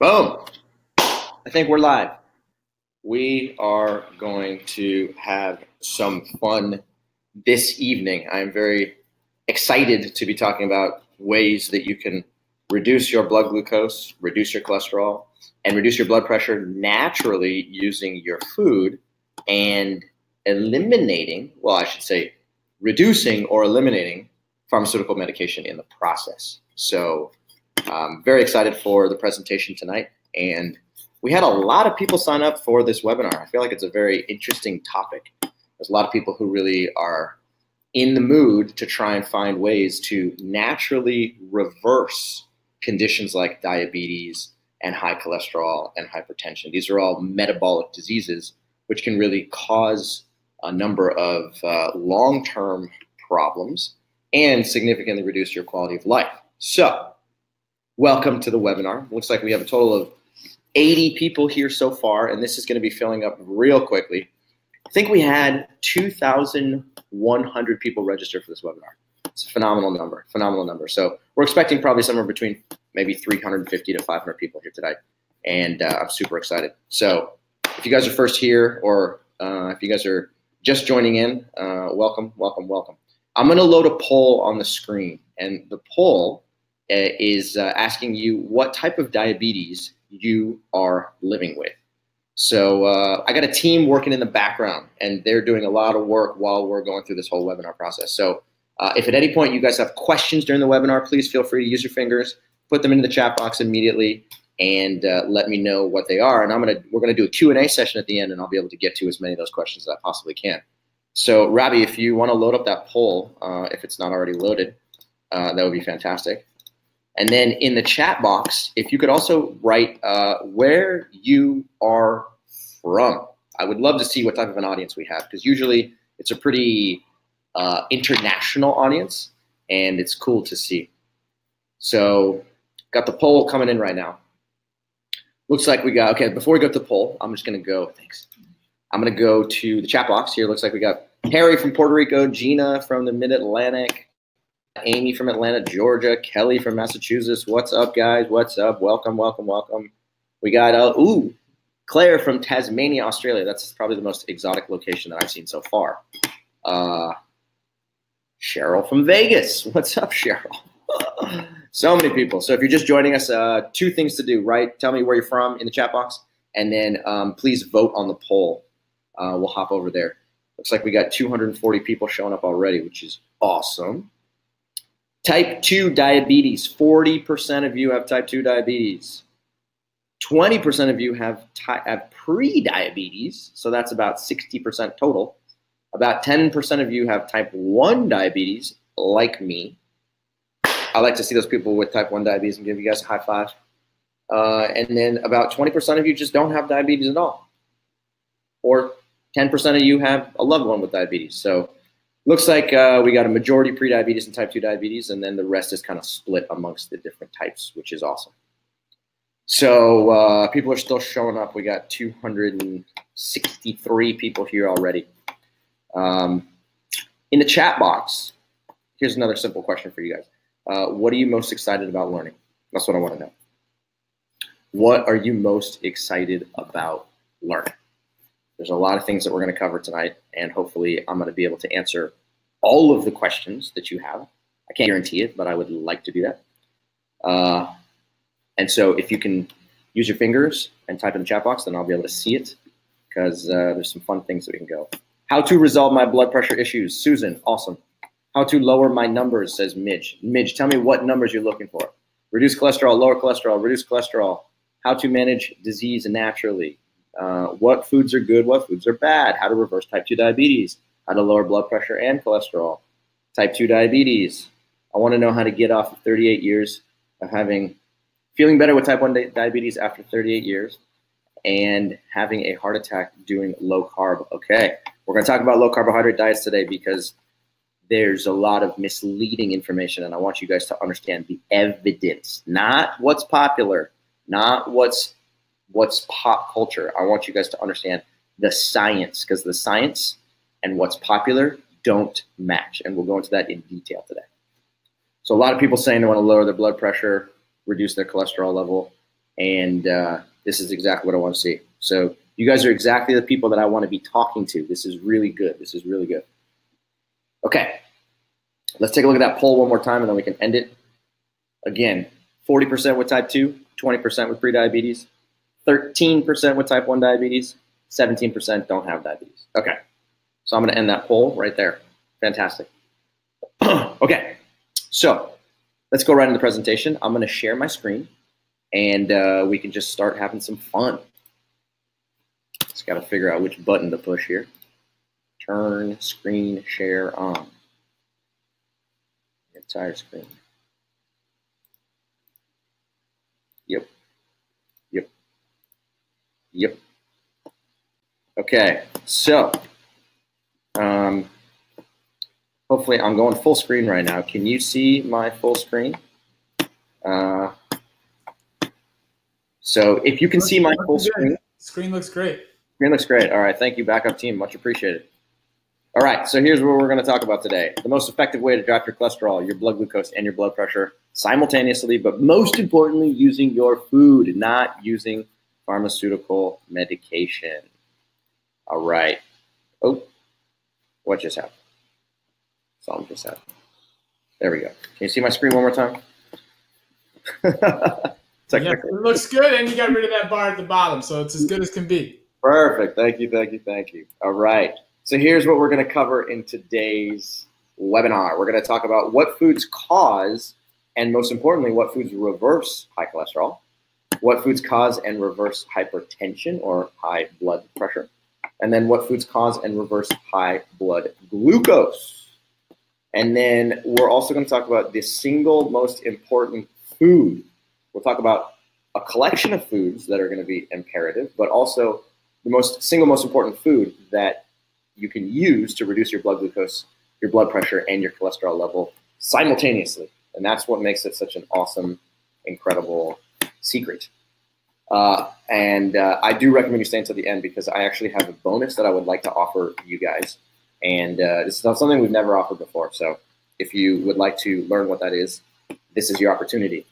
Boom. I think we're live. We are going to have some fun this evening. I'm very excited to be talking about ways that you can reduce your blood glucose, reduce your cholesterol, and reduce your blood pressure naturally using your food and eliminating, well, I should say reducing or eliminating pharmaceutical medication in the process. So I'm very excited for the presentation tonight. And we had a lot of people sign up for this webinar. I feel like it's a very interesting topic. There's a lot of people who really are in the mood to try and find ways to naturally reverse conditions like diabetes and high cholesterol and hypertension. These are all metabolic diseases which can really cause a number of long-term problems and significantly reduce your quality of life. So, welcome to the webinar. Looks like we have a total of 80 people here so far, and this is going to be filling up real quickly. I think we had 2,100 people register for this webinar. It's a phenomenal number. So we're expecting probably somewhere between maybe 350 to 500 people here today, and I'm super excited. So if you guys are first here, or if you guys are just joining in, welcome. I'm going to load a poll on the screen, and the poll is asking you what type of diabetes you are living with. So I got a team working in the background, and they're doing a lot of work while we're going through this whole webinar process. So if at any point you guys have questions during the webinar, please feel free to use your fingers, put them into the chat box immediately, and let me know what they are. And we're gonna do a Q&A session at the end, and I'll be able to get to as many of those questions as I possibly can. So Robbie, if you want to load up that poll, if it's not already loaded, that would be fantastic. And then in the chat box, if you could also write where you are from. I would love to see what type of an audience we have, because usually it's a pretty international audience, and it's cool to see. So got the poll coming in right now. Looks like we got, okay, before we go to the poll, I'm just going to go, thanks. I'm going to go to the chat box here. Looks like we got Harry from Puerto Rico, Gina from the Mid-Atlantic, Amy from Atlanta, Georgia, Kelly from Massachusetts. What's up, guys? What's up? Welcome. We got, Claire from Tasmania, Australia. That's probably the most exotic location that I've seen so far. Cheryl from Vegas. What's up, Cheryl? So many people. So if you're just joining us, two things to do, right? Tell me where you're from in the chat box, and then please vote on the poll. We'll hop over there. Looks like we got 240 people showing up already, which is awesome. Type 2 diabetes. 40% of you have type 2 diabetes. 20% of you have pre-diabetes, so that's about 60% total. About 10% of you have type 1 diabetes, like me. I like to see those people with type 1 diabetes and give you guys a high five. And then about 20% of you just don't have diabetes at all. Or 10% of you have a loved one with diabetes. So looks like we got a majority pre-diabetes and type 2 diabetes, and then the rest is kind of split amongst the different types, which is awesome. So people are still showing up. We got 263 people here already. In the chat box, here's another simple question for you guys. What are you most excited about learning? That's what I want to know. What are you most excited about learning? There's a lot of things that we're going to cover tonight, and hopefully I'm going to be able to answer all of the questions that you have. I can't guarantee it, but I would like to do that. And so if you can use your fingers and type in the chat box, then I'll be able to see it, because there's some fun things that we can go. How to resolve my blood pressure issues. Susan, awesome. How to lower my numbers, says Midge. Midge, tell me what numbers you're looking for. Reduce cholesterol, lower cholesterol, reduce cholesterol. How to manage disease naturally. What foods are good, what foods are bad. How to reverse type 2 diabetes. How to lower blood pressure and cholesterol. Type 2 diabetes. I want to know how to get off of 38 years of feeling better with type 1 diabetes after 38 years and having a heart attack doing low carb. Okay, we're going to talk about low carbohydrate diets today, because there's a lot of misleading information, and I want you guys to understand the evidence, not what's popular, not what's pop culture. I want you guys to understand the science, because the science and what's popular don't match, and we'll go into that in detail today. So a lot of people saying they want to lower their blood pressure, reduce their cholesterol level. And this is exactly what I want to see. So you guys are exactly the people that I want to be talking to. This is really good. This is really good. Okay, let's take a look at that poll one more time, and then we can end it. Again, 40% with type 2, 20% with prediabetes, 13% with type 1 diabetes, 17% don't have diabetes. Okay, so I'm going to end that poll right there. Fantastic. Okay, so let's go right into the presentation. I'm going to share my screen, and we can just start having some fun. Just got to figure out which button to push here. Turn screen share on. Entire screen. Yep. Yep. Yep. Okay, so hopefully I'm going full screen right now. Can you see my full screen? So if you can see my full screen. Screen looks great. Screen looks great. All right, thank you, backup team. Much appreciated. All right, so here's what we're going to talk about today. The most effective way to drop your cholesterol, your blood glucose, and your blood pressure simultaneously, but most importantly, using your food, not using pharmaceutical medication. All right. Oh, what just happened? Something just happened. There we go. Can you see my screen one more time? Yeah, it looks good, and you got rid of that bar at the bottom, so it's as good as can be. Perfect. Thank you, thank you, thank you. All right. So here's what we're going to cover in today's webinar. We're going to talk about what foods cause, and most importantly, what foods reverse high cholesterol, what foods cause and reverse hypertension or high blood pressure, and then what foods cause and reverse high blood glucose. And then we're also going to talk about the single most important food. We'll talk about a collection of foods that are going to be imperative, but also the single most important food that you can use to reduce your blood glucose, your blood pressure, and your cholesterol level simultaneously. And that's what makes it such an awesome, incredible secret. I do recommend you stay until the end because I actually have a bonus that I would like to offer you guys. And this is not something we've never offered before. So if you would like to learn what that is, this is your opportunity.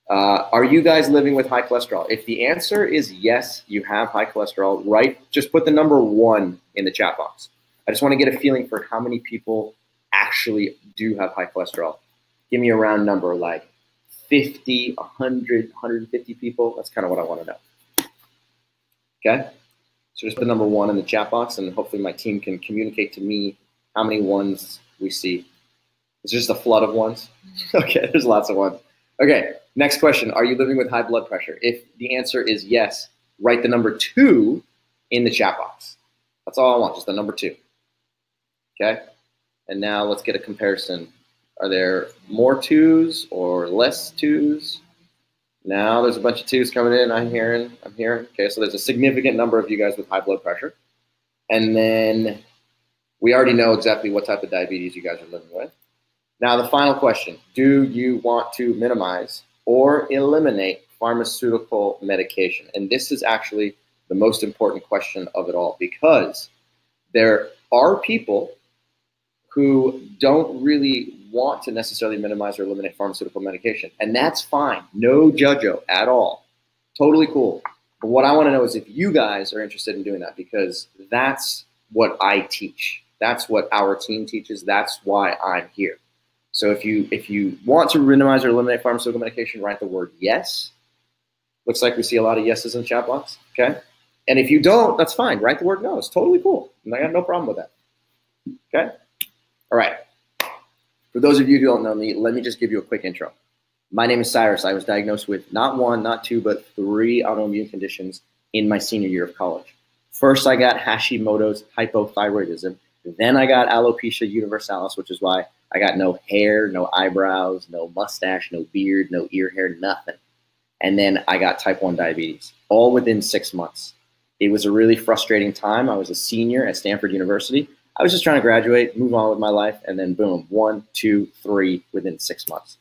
Are you guys living with high cholesterol? If the answer is yes, you have high cholesterol, just put the number 1 in the chat box. I just want to get a feeling for how many people actually do have high cholesterol. Give me a round number, like 50, 100, 150 people. That's kind of what I want to know. Okay? So just put number 1 in the chat box, and hopefully my team can communicate to me how many ones we see. It's just a flood of ones. Okay, there's lots of ones. Okay, next question. Are you living with high blood pressure? If the answer is yes, write the number 2 in the chat box. That's all I want, just the number 2. Okay? And now let's get a comparison. Are there more 2s or less 2s? Now there's a bunch of 2s coming in. I'm hearing. Okay, so there's a significant number of you guys with high blood pressure. And then we already know exactly what type of diabetes you guys are living with. Now the final question, do you want to minimize or eliminate pharmaceutical medication? And this is actually the most important question of it all, because there are people who don't really want to necessarily minimize or eliminate pharmaceutical medication. And that's fine. No judge-o at all. Totally cool. But what I want to know is if you guys are interested in doing that, because that's what I teach. That's what our team teaches. That's why I'm here. So if you want to minimize or eliminate pharmaceutical medication, write the word yes. Looks like we see a lot of yeses in the chat box. Okay. And if you don't, that's fine. Write the word no. It's totally cool. And I got no problem with that. Okay. All right. For those of you who don't know me, let me just give you a quick intro. My name is Cyrus. I was diagnosed with not 1, not 2, but 3 autoimmune conditions in my senior year of college. First, I got Hashimoto's hypothyroidism. Then I got alopecia universalis, which is why I got no hair, no eyebrows, no mustache, no beard, no ear hair, nothing. And then I got type 1 diabetes, all within 6 months. It was a really frustrating time. I was a senior at Stanford University. I was just trying to graduate, move on with my life, and then boom, 1, 2, 3 within 6 months.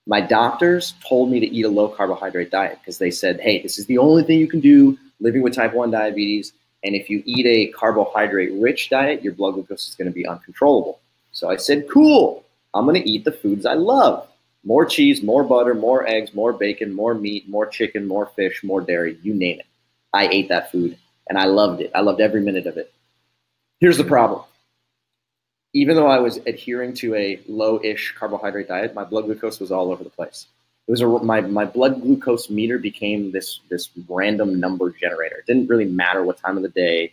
My doctors told me to eat a low carbohydrate diet because they said, hey, this is the only thing you can do living with type 1 diabetes. And if you eat a carbohydrate-rich diet, your blood glucose is going to be uncontrollable. So I said, cool, I'm going to eat the foods I love. More cheese, more butter, more eggs, more bacon, more meat, more chicken, more fish, more dairy, you name it. I ate that food and I loved it. I loved every minute of it. Here's the problem. Even though I was adhering to a low-ish carbohydrate diet, my blood glucose was all over the place. It was my blood glucose meter became this random number generator. It didn't really matter what time of the day,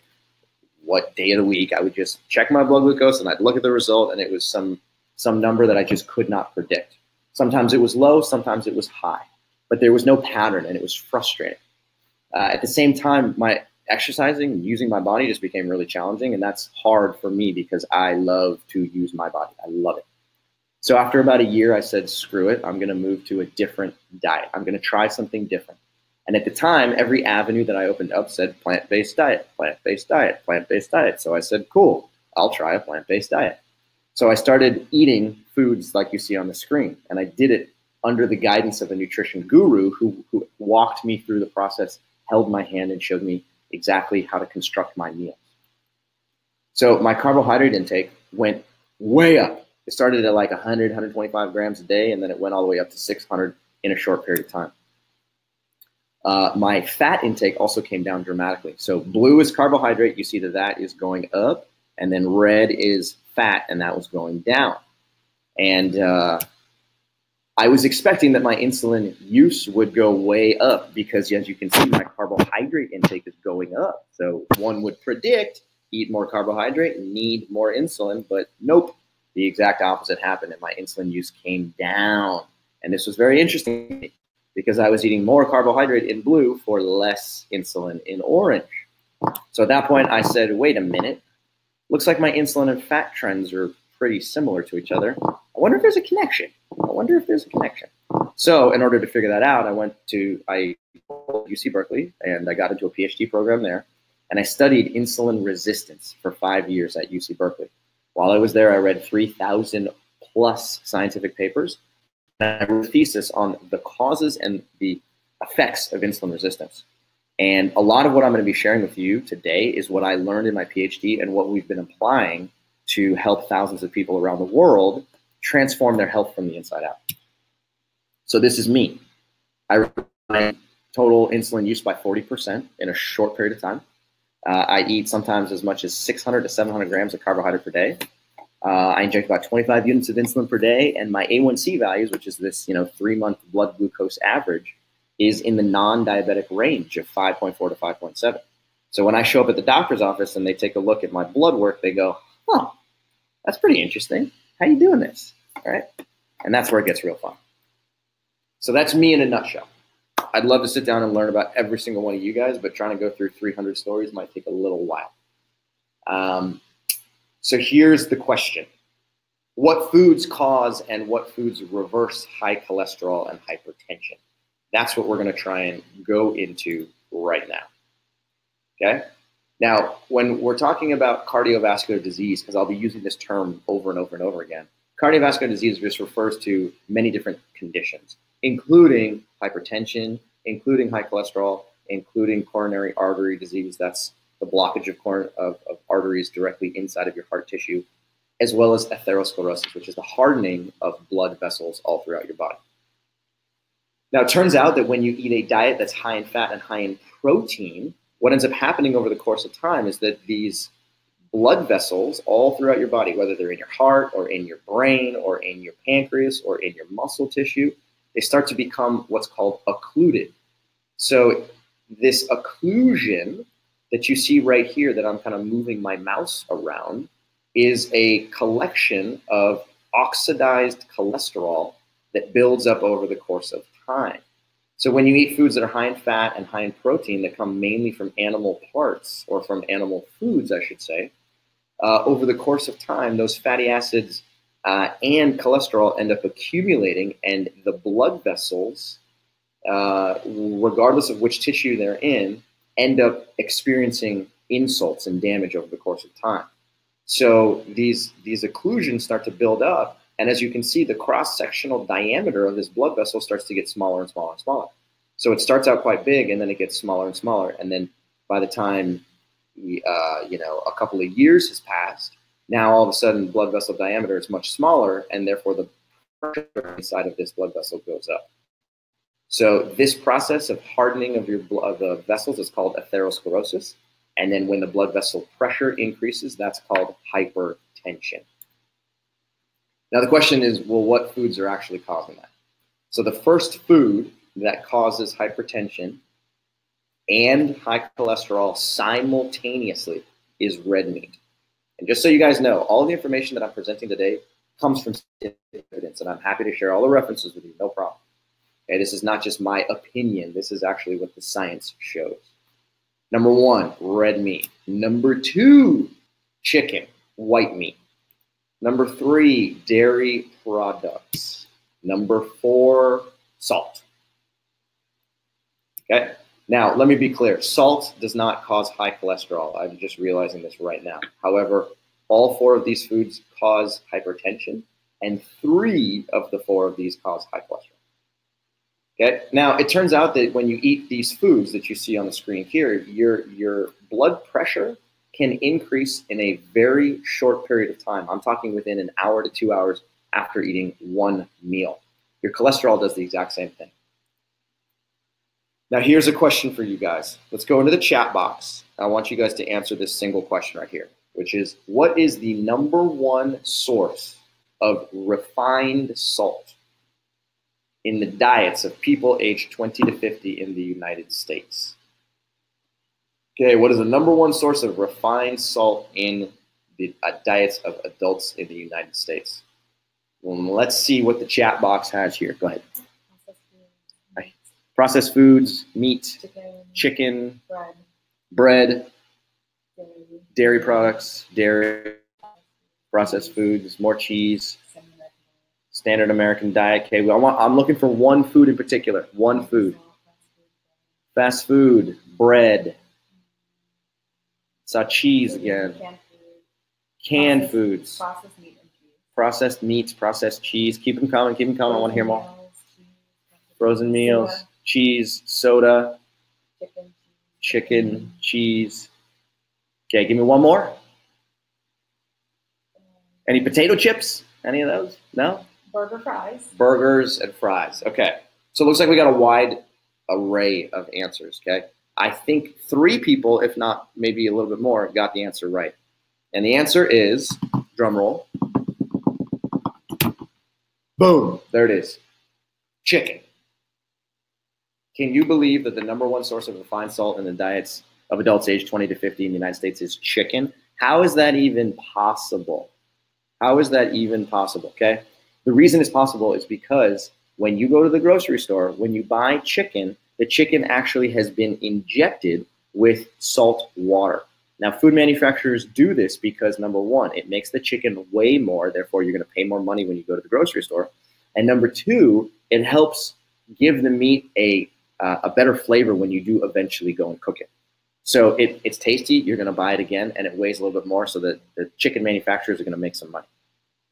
what day of the week. I would just check my blood glucose and I'd look at the result, and it was some number that I just could not predict. Sometimes it was low, sometimes it was high, but there was no pattern, and it was frustrating. At the same time, my exercising and using my body just became really challenging, and that's hard for me because I love to use my body. I love it. So after about a year, I said, screw it. I'm going to move to a different diet. I'm going to try something different. And at the time, every avenue that I opened up said plant-based diet, plant-based diet, plant-based diet. So I said, cool, I'll try a plant-based diet. So I started eating foods like you see on the screen, and I did it under the guidance of a nutrition guru who walked me through the process, held my hand, and showed me exactly how to construct my meals. So my carbohydrate intake went way up. It started at like 100, 125 grams a day, and then it went all the way up to 600 in a short period of time. My fat intake also came down dramatically. So blue is carbohydrate. You see that is going up, and then red is fat, and that was going down. And I was expecting that my insulin use would go way up because, as you can see, my carbohydrate intake is going up. So one would predict eat more carbohydrate, need more insulin, but nope, the exact opposite happened, and my insulin use came down. And this was very interesting to me because I was eating more carbohydrate in blue for less insulin in orange. So at that point, I said, wait a minute, looks like my insulin and fat trends are pretty similar to each other. I wonder if there's a connection. So in order to figure that out, I went to UC Berkeley, and I got into a PhD program there, and I studied insulin resistance for 5 years at UC Berkeley. While I was there, I read 3,000 plus scientific papers, and I wrote a thesis on the causes and the effects of insulin resistance. And a lot of what I'm going to be sharing with you today is what I learned in my PhD and what we've been applying to help thousands of people around the world transform their health from the inside out. So this is me. I reduced my total insulin use by 40% in a short period of time. I eat sometimes as much as 600 to 700 grams of carbohydrate per day. I inject about 25 units of insulin per day, and my A1C values, which is this 3-month blood glucose average, is in the non-diabetic range of 5.4 to 5.7. So when I show up at the doctor's office and they take a look at my blood work, they go, oh, that's pretty interesting. How are you doing this? All right. And that's where it gets real fun. So that's me in a nutshell. I'd love to sit down and learn about every single one of you guys, but trying to go through 300 stories might take a little while. So here's the question. What foods cause and what foods reverse high cholesterol and hypertension? That's what we're going to try and go into right now. Okay? Now, when we're talking about cardiovascular disease, because I'll be using this term over and over and over again, cardiovascular disease just refers to many different conditions, including hypertension, including high cholesterol, including coronary artery disease. That's the blockage of arteries directly inside of your heart tissue, as well as atherosclerosis, which is the hardening of blood vessels all throughout your body. Now, it turns out that when you eat a diet that's high in fat and high in protein, what ends up happening over the course of time is that these blood vessels all throughout your body, whether they're in your heart or in your brain or in your pancreas or in your muscle tissue, they start to become what's called occluded. So this occlusion that you see right here that I'm kind of moving my mouse around is a collection of oxidized cholesterol that builds up over the course of time. So when you eat foods that are high in fat and high in protein that come mainly from animal parts, or from animal foods, I should say, over the course of time, those fatty acids and cholesterol end up accumulating, and the blood vessels, regardless of which tissue they're in, end up experiencing insults and damage over the course of time. So these occlusions start to build up, and as you can see, the cross-sectional diameter of this blood vessel starts to get smaller and smaller and smaller. So it starts out quite big, and then it gets smaller and smaller, and then by the time a couple of years has passed, now all of a sudden blood vessel diameter is much smaller, and therefore the pressure inside of this blood vessel goes up. So this process of hardening of the vessels is called atherosclerosis. And then when the blood vessel pressure increases, that's called hypertension. Now the question is, well, what foods are actually causing that? So the first food that causes hypertension and high cholesterol simultaneously is red meat. And just so you guys know, all the information that I'm presenting today comes from evidence, and I'm happy to share all the references with you, no problem. Okay, this is not just my opinion. This is actually what the science shows. Number 1, red meat. Number 2, chicken, white meat. Number 3, dairy products. Number 4, salt. Okay, now let me be clear. Salt does not cause high cholesterol. I'm just realizing this right now. However, all 4 of these foods cause hypertension, and 3 of the 4 of these cause high cholesterol. Okay. Now, it turns out that when you eat these foods that you see on the screen here, your blood pressure can increase in a very short period of time. I'm talking within an hour to 2 hours after eating one meal. Your cholesterol does the exact same thing. Now, here's a question for you guys. Let's go into the chat box. I want you guys to answer this single question right here, which is, what is the #1 source of refined salt in the diets of people aged 20 to 50 in the United States? Okay, what is the #1 source of refined salt in the diets of adults in the United States? Well, let's see what the chat box has here. Go ahead. Processed foods, meat, chicken, bread, dairy products, processed foods, more cheese, standard American diet. Okay, I'm looking for one food in particular. One food. Fast food, bread. Saw cheese again. Canned foods. Processed meats, processed cheese. Keep them coming, keep them coming. I want to hear more. Frozen meals, cheese, soda, chicken, cheese. Okay, give me one more. Any potato chips? Any of those? No? Burger fries. Burgers and fries. Okay. So it looks like we got a wide array of answers, okay? I think 3 people, if not maybe a little bit more, got the answer right. And the answer is, drum roll. Boom. There it is. Chicken. Can you believe that the #1 source of refined salt in the diets of adults aged 20 to 50 in the United States is chicken? How is that even possible? How is that even possible, okay? The reason it's possible is because when you go to the grocery store, when you buy chicken, the chicken actually has been injected with salt water. Now, food manufacturers do this because, #1, it makes the chicken weigh more, therefore you're going to pay more money when you go to the grocery store. And #2, it helps give the meat a better flavor when you do eventually go and cook it. So it's tasty, you're going to buy it again, and it weighs a little bit more, so that the chicken manufacturers are going to make some money.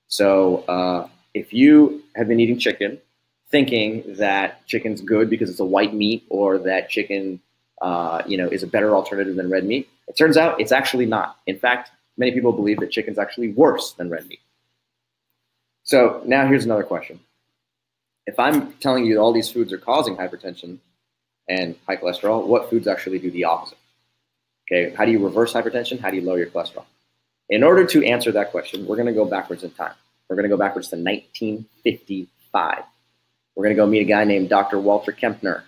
So if you have been eating chicken thinking that chicken's good because it's a white meat, or that chicken is a better alternative than red meat, it turns out it's actually not. In fact, many people believe that chicken's actually worse than red meat. So now here's another question. If I'm telling you all these foods are causing hypertension and high cholesterol, what foods actually do the opposite? Okay, how do you reverse hypertension? How do you lower your cholesterol? In order to answer that question, we're going to go backwards in time. We're going to go backwards to 1955. We're going to go meet a guy named Dr. Walter Kempner.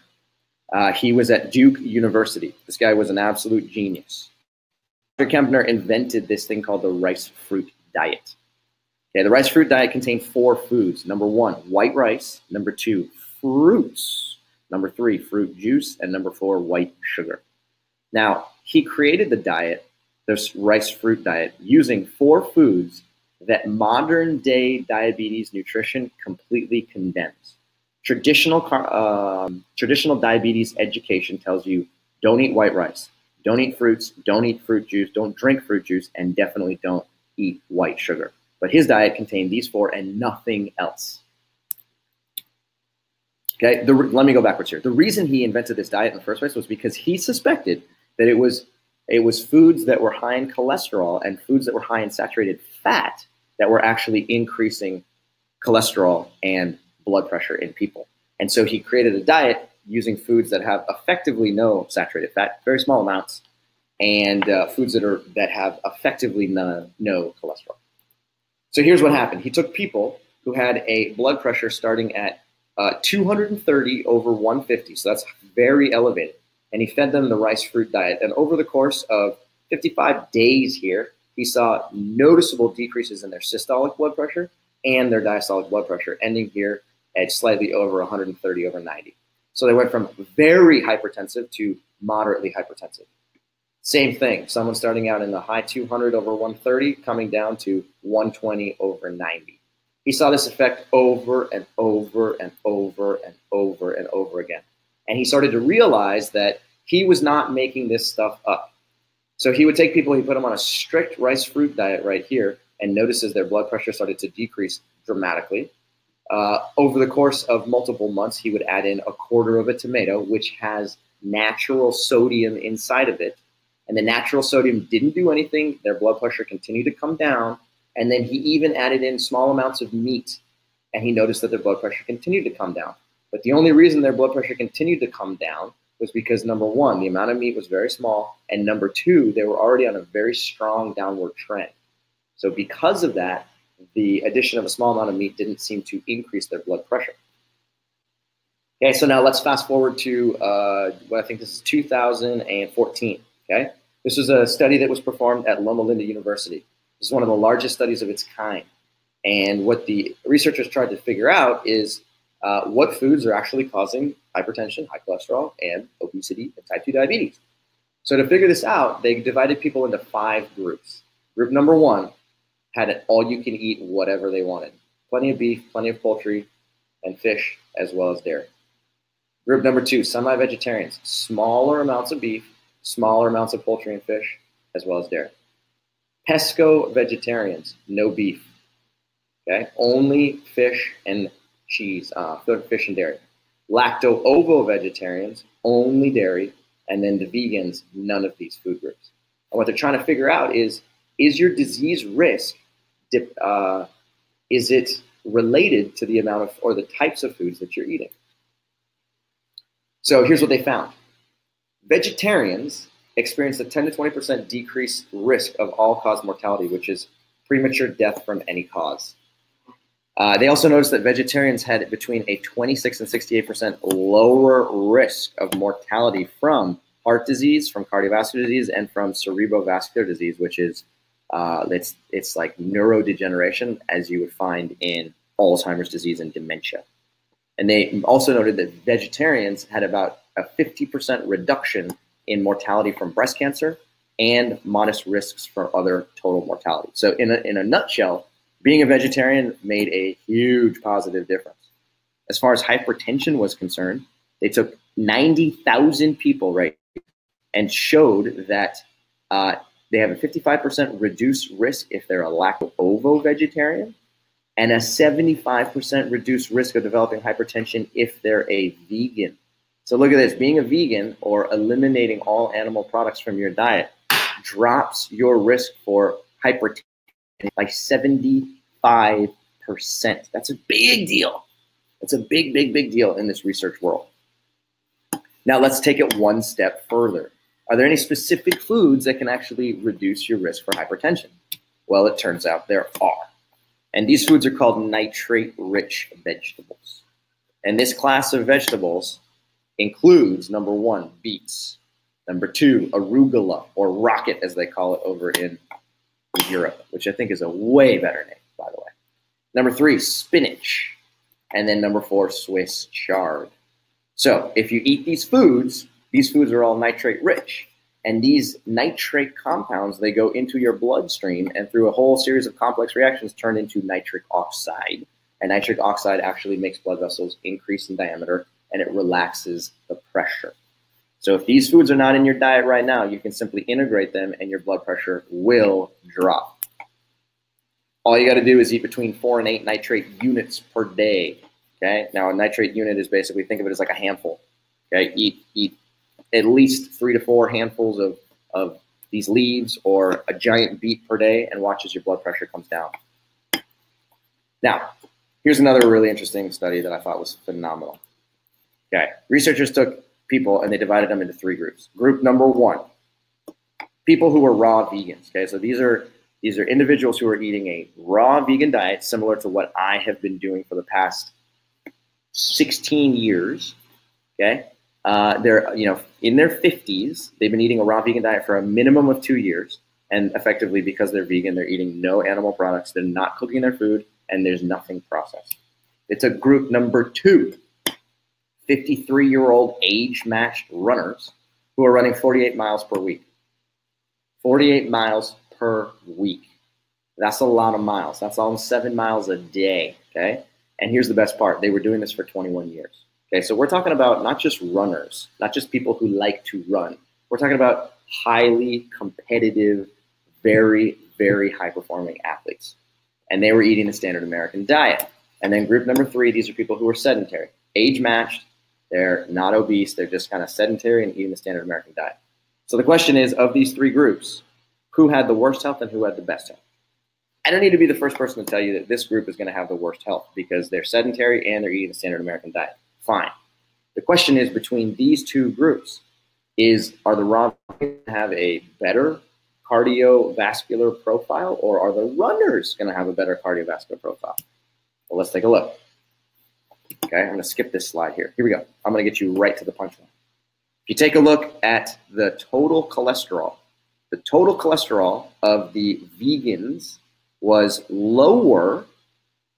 He was at Duke University. This guy was an absolute genius. Dr. Kempner invented this thing called the rice fruit diet. Okay, the rice fruit diet contained 4 foods. #1, white rice. #2, fruits. #3, fruit juice. And #4, white sugar. Now, he created the diet, this rice fruit diet, using 4 foods that modern day diabetes nutrition completely condemns. Traditional diabetes education tells you don't eat white rice, don't eat fruits, don't eat fruit juice, don't drink fruit juice, and definitely don't eat white sugar. But his diet contained these 4 and nothing else. Okay, let me go backwards here. The reason he invented this diet in the first place was because he suspected that it was foods that were high in cholesterol and foods that were high in saturated fat that were actually increasing cholesterol and blood pressure in people. And so he created a diet using foods that have effectively no saturated fat, very small amounts, and foods that have effectively no cholesterol. So here's what happened. He took people who had a blood pressure starting at 230 over 150, so that's very elevated, and he fed them the rice fruit diet. And over the course of 55 days here, he saw noticeable decreases in their systolic blood pressure and their diastolic blood pressure, ending here at slightly over 130 over 90. So they went from very hypertensive to moderately hypertensive. Same thing, someone starting out in the high 200 over 130, coming down to 120 over 90. He saw this effect over and over and over and over and over again. And he started to realize that he was not making this stuff up. So he would take people, he put them on a strict rice fruit diet right here, and notices their blood pressure started to decrease dramatically. Over the course of multiple months, he would add in a quarter of a tomato, which has natural sodium inside of it. And the natural sodium didn't do anything. Their blood pressure continued to come down. And then he even added in small amounts of meat, and he noticed that their blood pressure continued to come down. But the only reason their blood pressure continued to come down was because, number one, the amount of meat was very small, and number two, they were already on a very strong downward trend. So because of that, the addition of a small amount of meat didn't seem to increase their blood pressure. Okay, so now let's fast forward to what I think this is 2014. Okay, this was a study that was performed at Loma Linda University. This is one of the largest studies of its kind. And what the researchers tried to figure out is what foods are actually causing hypertension, high cholesterol, and obesity and type 2 diabetes. So to figure this out, they divided people into 5 groups. Group number 1 had an all-you-can-eat whatever they wanted. Plenty of beef, plenty of poultry, and fish, as well as dairy. Group number 2, semi-vegetarians. Smaller amounts of beef, smaller amounts of poultry and fish, as well as dairy. Pesco vegetarians, no beef. Okay, only fish and cheese, fish and dairy. Lacto-ovo vegetarians, only dairy, and then the vegans, none of these food groups. And what they're trying to figure out is your disease risk, is it related to the amount of, or the types of foods that you're eating? So here's what they found. Vegetarians experience a 10 to 20% decreased risk of all-cause mortality, which is premature death from any cause. They also noticed that vegetarians had between a 26 and 68% lower risk of mortality from heart disease, from cardiovascular disease, and from cerebrovascular disease, which is it's like neurodegeneration, as you would find in Alzheimer's disease and dementia. And they also noted that vegetarians had about a 50% reduction in mortality from breast cancer and modest risks for other total mortality. So in a nutshell, being a vegetarian made a huge positive difference. As far as hypertension was concerned, they took 90,000 people, right, and showed that they have a 55% reduced risk if they're a lacto-ovo vegetarian, and a 75% reduced risk of developing hypertension if they're a vegan. So look at this, being a vegan or eliminating all animal products from your diet drops your risk for hypertension by 75%. That's a big deal. That's a big, big, big deal in this research world. Now let's take it one step further. Are there any specific foods that can actually reduce your risk for hypertension? Well, it turns out there are. And these foods are called nitrate-rich vegetables. And this class of vegetables includes, number 1, beets. Number 2, arugula, or rocket as they call it over in Europe, which I think is a way better name, by the way. Number 3, spinach. And then number 4, Swiss chard. So if you eat these foods are all nitrate rich. And these nitrate compounds, they go into your bloodstream and through a whole series of complex reactions turn into nitric oxide. And nitric oxide actually makes blood vessels increase in diameter and it relaxes the pressure. So if these foods are not in your diet right now, you can simply integrate them and your blood pressure will drop. All you got to do is eat between 4 and 8 nitrate units per day. Okay. Now a nitrate unit is basically, think of it as like a handful. Okay. Eat at least 3 to 4 handfuls of these leaves or a giant beet per day and watch as your blood pressure comes down. Now, Here's another really interesting study that I thought was phenomenal. Okay, researchers took people and they divided them into 3 groups. Group number 1, people who were raw vegans. Okay, so these are individuals who are eating a raw vegan diet similar to what I have been doing for the past 16 years. Okay, they're in their 50s. They've been eating a raw vegan diet for a minimum of 2 years, and effectively because they're vegan, they're eating no animal products. They're not cooking their food, and there's nothing processed. It's a group number 2, 53-year-old age-matched runners who are running 48 miles per week. 48 miles per week. That's a lot of miles. That's almost 7 miles a day, okay? And here's the best part. They were doing this for 21 years. Okay, so we're talking about not just runners, not just people who like to run. We're talking about highly competitive, very, very high-performing athletes. And they were eating the standard American diet. And then group number 3, these are people who are sedentary, age-matched. They're not obese. They're just kind of sedentary and eating the standard American diet. So the question is, of these 3 groups, who had the worst health and who had the best health? I don't need to be the first person to tell you that this group is going to have the worst health because they're sedentary and they're eating the standard American diet. Fine. The question is, between these 2 groups, are the raw vegans going to have a better cardiovascular profile, or are the runners going to have a better cardiovascular profile? Well, let's take a look. Okay, I'm going to skip this slide here. Here we go. I'm going to get you right to the punchline. If you take a look at the total cholesterol of the vegans was lower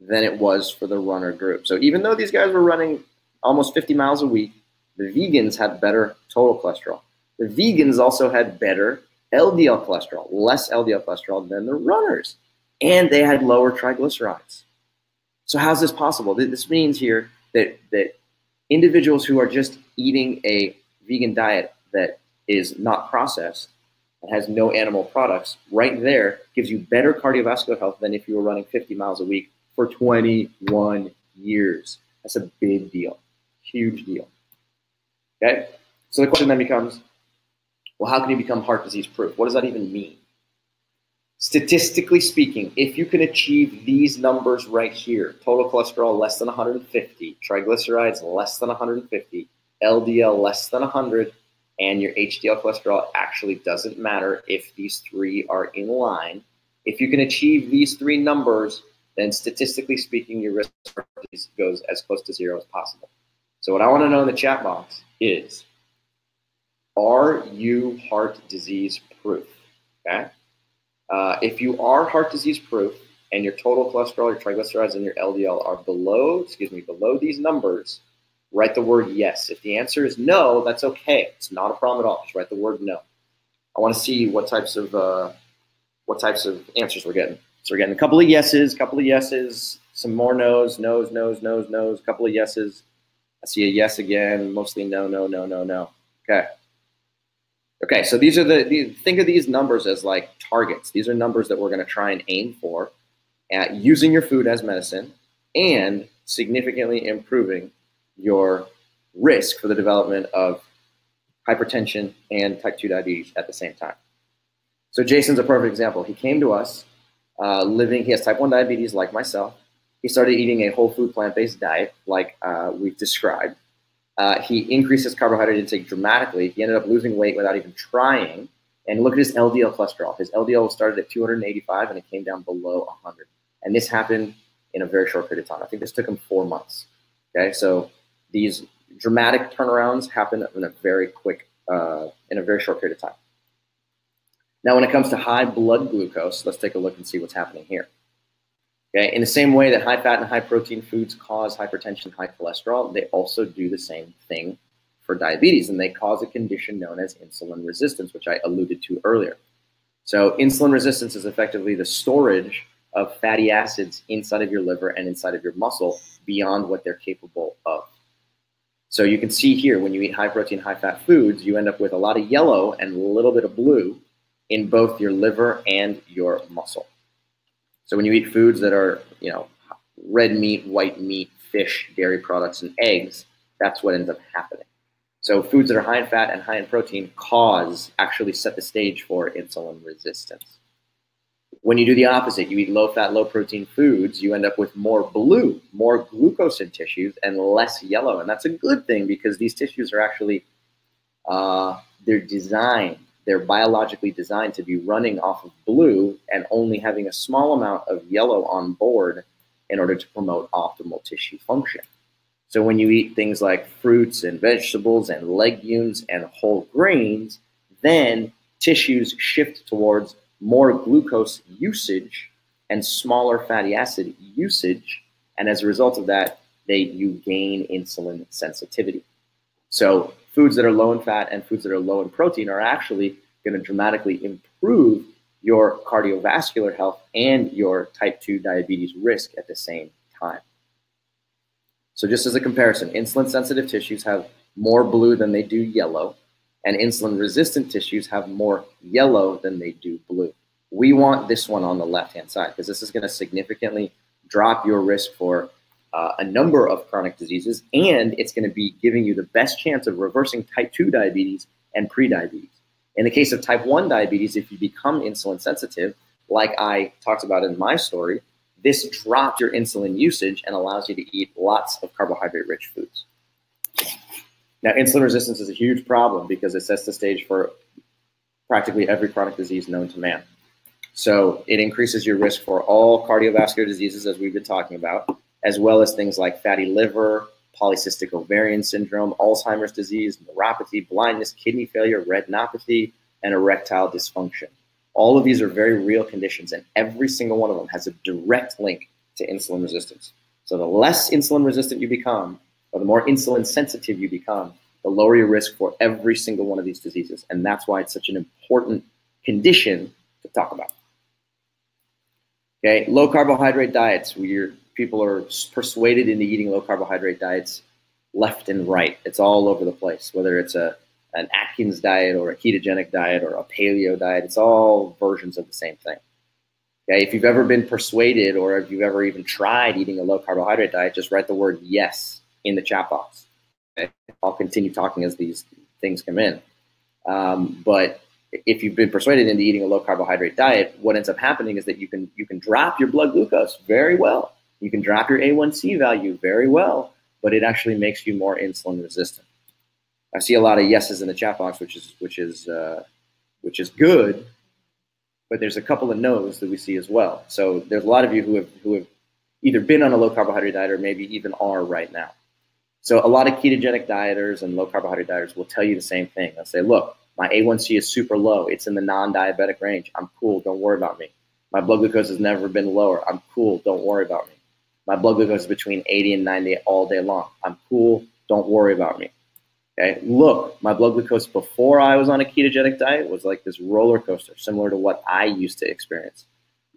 than it was for the runner group. So even though these guys were running almost 50 miles a week, the vegans had better total cholesterol. The vegans also had better LDL cholesterol, less LDL cholesterol than the runners, and they had lower triglycerides. So how's this possible? This means here that individuals who are just eating a vegan diet that is not processed, that has no animal products, right there gives you better cardiovascular health than if you were running 50 miles a week for 21 years. That's a big deal, huge deal. Okay, so the question then becomes, well, how can you become heart disease proof? What does that even mean? Statistically speaking, if you can achieve these numbers right here, total cholesterol less than 150, triglycerides less than 150, LDL less than 100, and your HDL cholesterol actually doesn't matter if these 3 are in line. If you can achieve these 3 numbers, then statistically speaking, your risk for heart disease goes as close to 0 as possible. So what I want to know in the chat box is, are you heart disease proof? Okay. If you are heart disease proof and your total cholesterol, your triglycerides, and your LDL are below these numbers, write the word yes. If the answer is no, that's okay. It's not a problem at all. Just write the word no. I want to see what types of answers we're getting. So we're getting a couple of yeses, some more no's, a couple of yeses. I see a yes again, mostly no. Okay. Okay, so these are think of these numbers as like targets. These are numbers that we're going to try and aim for at using your food as medicine and significantly improving your risk for the development of hypertension and type 2 diabetes at the same time. So Jason's a perfect example. He came to us he has type 1 diabetes like myself. He started eating a whole food plant-based diet like we've described. He increased his carbohydrate intake dramatically. He ended up losing weight without even trying. And look at his LDL cholesterol. His LDL started at 285 and it came down below 100. And this happened in a very short period of time. I think this took him 4 months. Okay, so these dramatic turnarounds happen in a very short period of time. Now, when it comes to high blood glucose, let's take a look and see what's happening here. Okay, in the same way that high fat and high protein foods cause hypertension, high cholesterol, they also do the same thing for diabetes, and they cause a condition known as insulin resistance, which I alluded to earlier. So insulin resistance is effectively the storage of fatty acids inside of your liver and inside of your muscle beyond what they're capable of. So you can see here, when you eat high protein, high fat foods, you end up with a lot of yellow and a little bit of blue in both your liver and your muscle. So when you eat foods that are, red meat, white meat, fish, dairy products, and eggs, that's what ends up happening. So foods that are high in fat and high in protein actually set the stage for insulin resistance. When you do the opposite, you eat low-fat, low-protein foods, you end up with more blue, more glucose in tissues, and less yellow. And that's a good thing because these tissues are actually, they're biologically designed to be running off of blue and only having a small amount of yellow on board in order to promote optimal tissue function. So when you eat things like fruits and vegetables and legumes and whole grains, then tissues shift towards more glucose usage and smaller fatty acid usage. And as a result of that, you gain insulin sensitivity. So foods that are low in fat and foods that are low in protein are actually going to dramatically improve your cardiovascular health and your type 2 diabetes risk at the same time. So just as a comparison, insulin-sensitive tissues have more blue than they do yellow, and insulin-resistant tissues have more yellow than they do blue. We want this one on the left-hand side because this is going to significantly drop your risk for a number of chronic diseases, and it's going to be giving you the best chance of reversing type 2 diabetes and prediabetes. In the case of type 1 diabetes, if you become insulin sensitive, like I talked about in my story, this drops your insulin usage and allows you to eat lots of carbohydrate-rich foods. Now, insulin resistance is a huge problem because it sets the stage for practically every chronic disease known to man. So it increases your risk for all cardiovascular diseases, as we've been talking about, as well as things like fatty liver, polycystic ovarian syndrome, Alzheimer's disease, neuropathy, blindness, kidney failure, retinopathy, and erectile dysfunction. All of these are very real conditions, and every single one of them has a direct link to insulin resistance. So the less insulin resistant you become, or the more insulin sensitive you become, the lower your risk for every single one of these diseases. And that's why it's such an important condition to talk about. Okay, low carbohydrate diets. People are persuaded into eating low carbohydrate diets left and right. It's all over the place, whether it's an Atkins diet or a ketogenic diet or a paleo diet. It's all versions of the same thing. Okay, if you've ever been persuaded or if you've ever even tried eating a low carbohydrate diet, just write the word yes in the chat box. Okay? I'll continue talking as these things come in. But if you've been persuaded into eating a low carbohydrate diet, what ends up happening is that you can drop your blood glucose very well. You can drop your A1C value very well, but it actually makes you more insulin resistant. I see a lot of yeses in the chat box, which is good, but there's a couple of no's that we see as well. So there's a lot of you who have either been on a low carbohydrate diet or maybe even are right now. So a lot of ketogenic dieters and low carbohydrate dieters will tell you the same thing. They'll say, look, my A1C is super low. It's in the non-diabetic range. I'm cool. Don't worry about me. My blood glucose has never been lower. I'm cool. Don't worry about me. My blood glucose is between 80 and 90 all day long. I'm cool. Don't worry about me. Okay. Look, my blood glucose before I was on a ketogenic diet was like this roller coaster, similar to what I used to experience.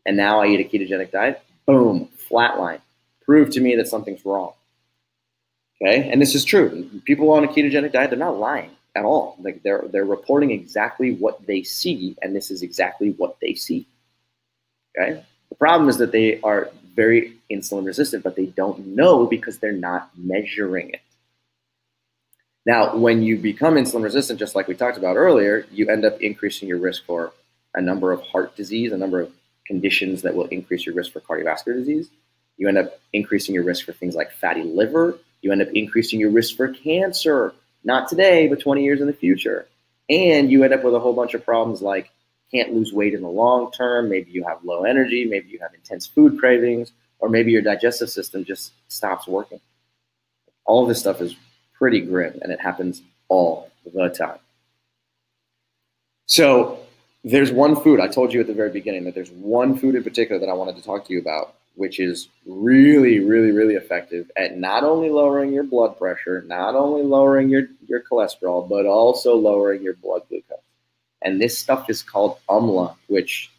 And now I eat a ketogenic diet, boom, flatline. Prove to me that something's wrong. Okay. And this is true. People on a ketogenic diet, they're not lying at all. Like they're reporting exactly what they see, and this is exactly what they see. Okay. The problem is that they are very insulin resistant, but they don't know because they're not measuring it. Now, when you become insulin resistant, just like we talked about earlier, you end up increasing your risk for a number of heart disease, a number of conditions that will increase your risk for cardiovascular disease. You end up increasing your risk for things like fatty liver. You end up increasing your risk for cancer, not today, but 20 years in the future. And you end up with a whole bunch of problems like can't lose weight in the long term. Maybe you have low energy. Maybe you have intense food cravings, or maybe your digestive system just stops working. All of this stuff is pretty grim, and it happens all the time. So there's one food, I told you at the very beginning that there's one food in particular that I wanted to talk to you about, which is really, really, really effective at not only lowering your blood pressure, not only lowering your cholesterol, but also lowering your blood glucose. And this stuff is called Umla, which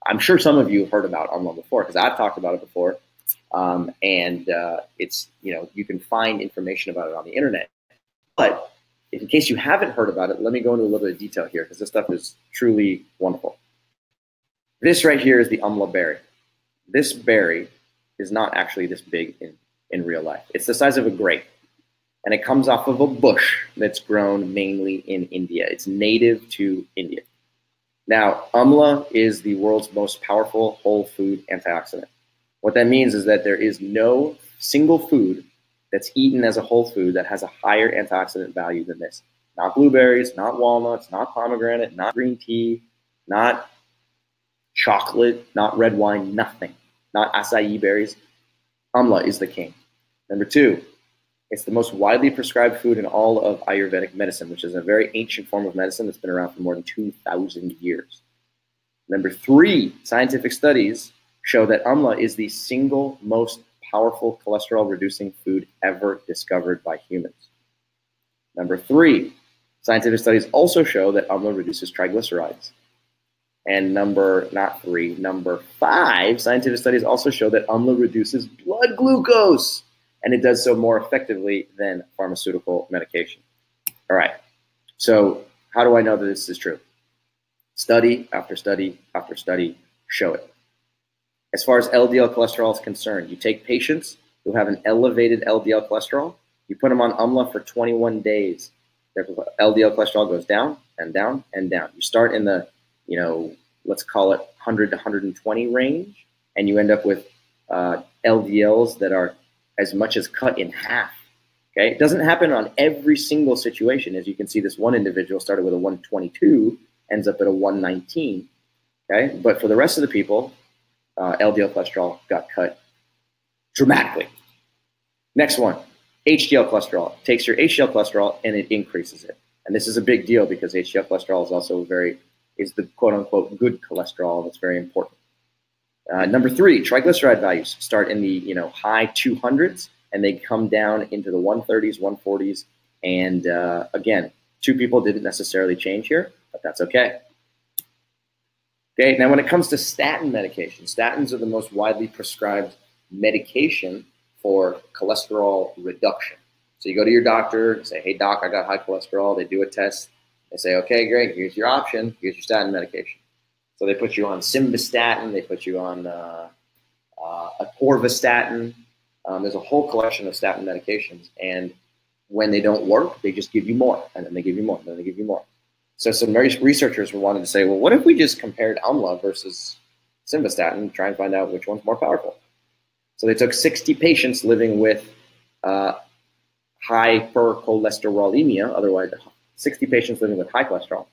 I'm sure some of you have heard about Umla before because I've talked about it before. It's, you can find information about it on the internet. But in case you haven't heard about it, let me go into a little bit of detail here because this stuff is truly wonderful. This right here is the Umla berry. This berry is not actually this big in real life. It's the size of a grape. And it comes off of a bush that's grown mainly in India. It's native to India. Now, AMLA is the world's most powerful whole food antioxidant. What that means is that there is no single food that's eaten as a whole food that has a higher antioxidant value than this. Not blueberries, not walnuts, not pomegranate, not green tea, not chocolate, not red wine, nothing. Not acai berries. AMLA is the king. Number two, it's the most widely prescribed food in all of Ayurvedic medicine, which is a very ancient form of medicine that's been around for more than 2,000 years. Number three, scientific studies show that AMLA is the single most powerful cholesterol-reducing food ever discovered by humans. Number three, scientific studies also show that AMLA reduces triglycerides. And number five, scientific studies also show that AMLA reduces blood glucose, and it does so more effectively than pharmaceutical medication. All right, so how do I know that this is true? Study after study after study show it. As far as LDL cholesterol is concerned, you take patients who have an elevated LDL cholesterol, you put them on AMLA for 21 days. Their LDL cholesterol goes down and down and down. You start in the, let's call it 100 to 120 range, and you end up with LDLs that are as much as cut in half. Okay, it doesn't happen on every single situation. As you can see, this one individual started with a 122, ends up at a 119. Okay, but for the rest of the people, LDL cholesterol got cut dramatically. Next one, HDL cholesterol. It takes your HDL cholesterol and it increases it. And this is a big deal because HDL cholesterol is also is the quote unquote good cholesterol that's very important. Number three, triglyceride values start in the high 200s and they come down into the 130s, 140s. And again, two people didn't necessarily change here, but that's okay. Okay, now when it comes to statin medication, statins are the most widely prescribed medication for cholesterol reduction. So you go to your doctor, say, hey doc, I got high cholesterol. They do a test. They say, okay, great, here's your option. Here's your statin medication. So they put you on simvastatin. They put you on atorvastatin. There's a whole collection of statin medications. And when they don't work, they just give you more. And then they give you more. And then they give you more. So some researchers wanted to say, well, what if we just compared AMLA versus simvastatin and try and find out which one's more powerful? So they took 60 patients living with hypercholesterolemia, otherwise 60 patients living with high cholesterol,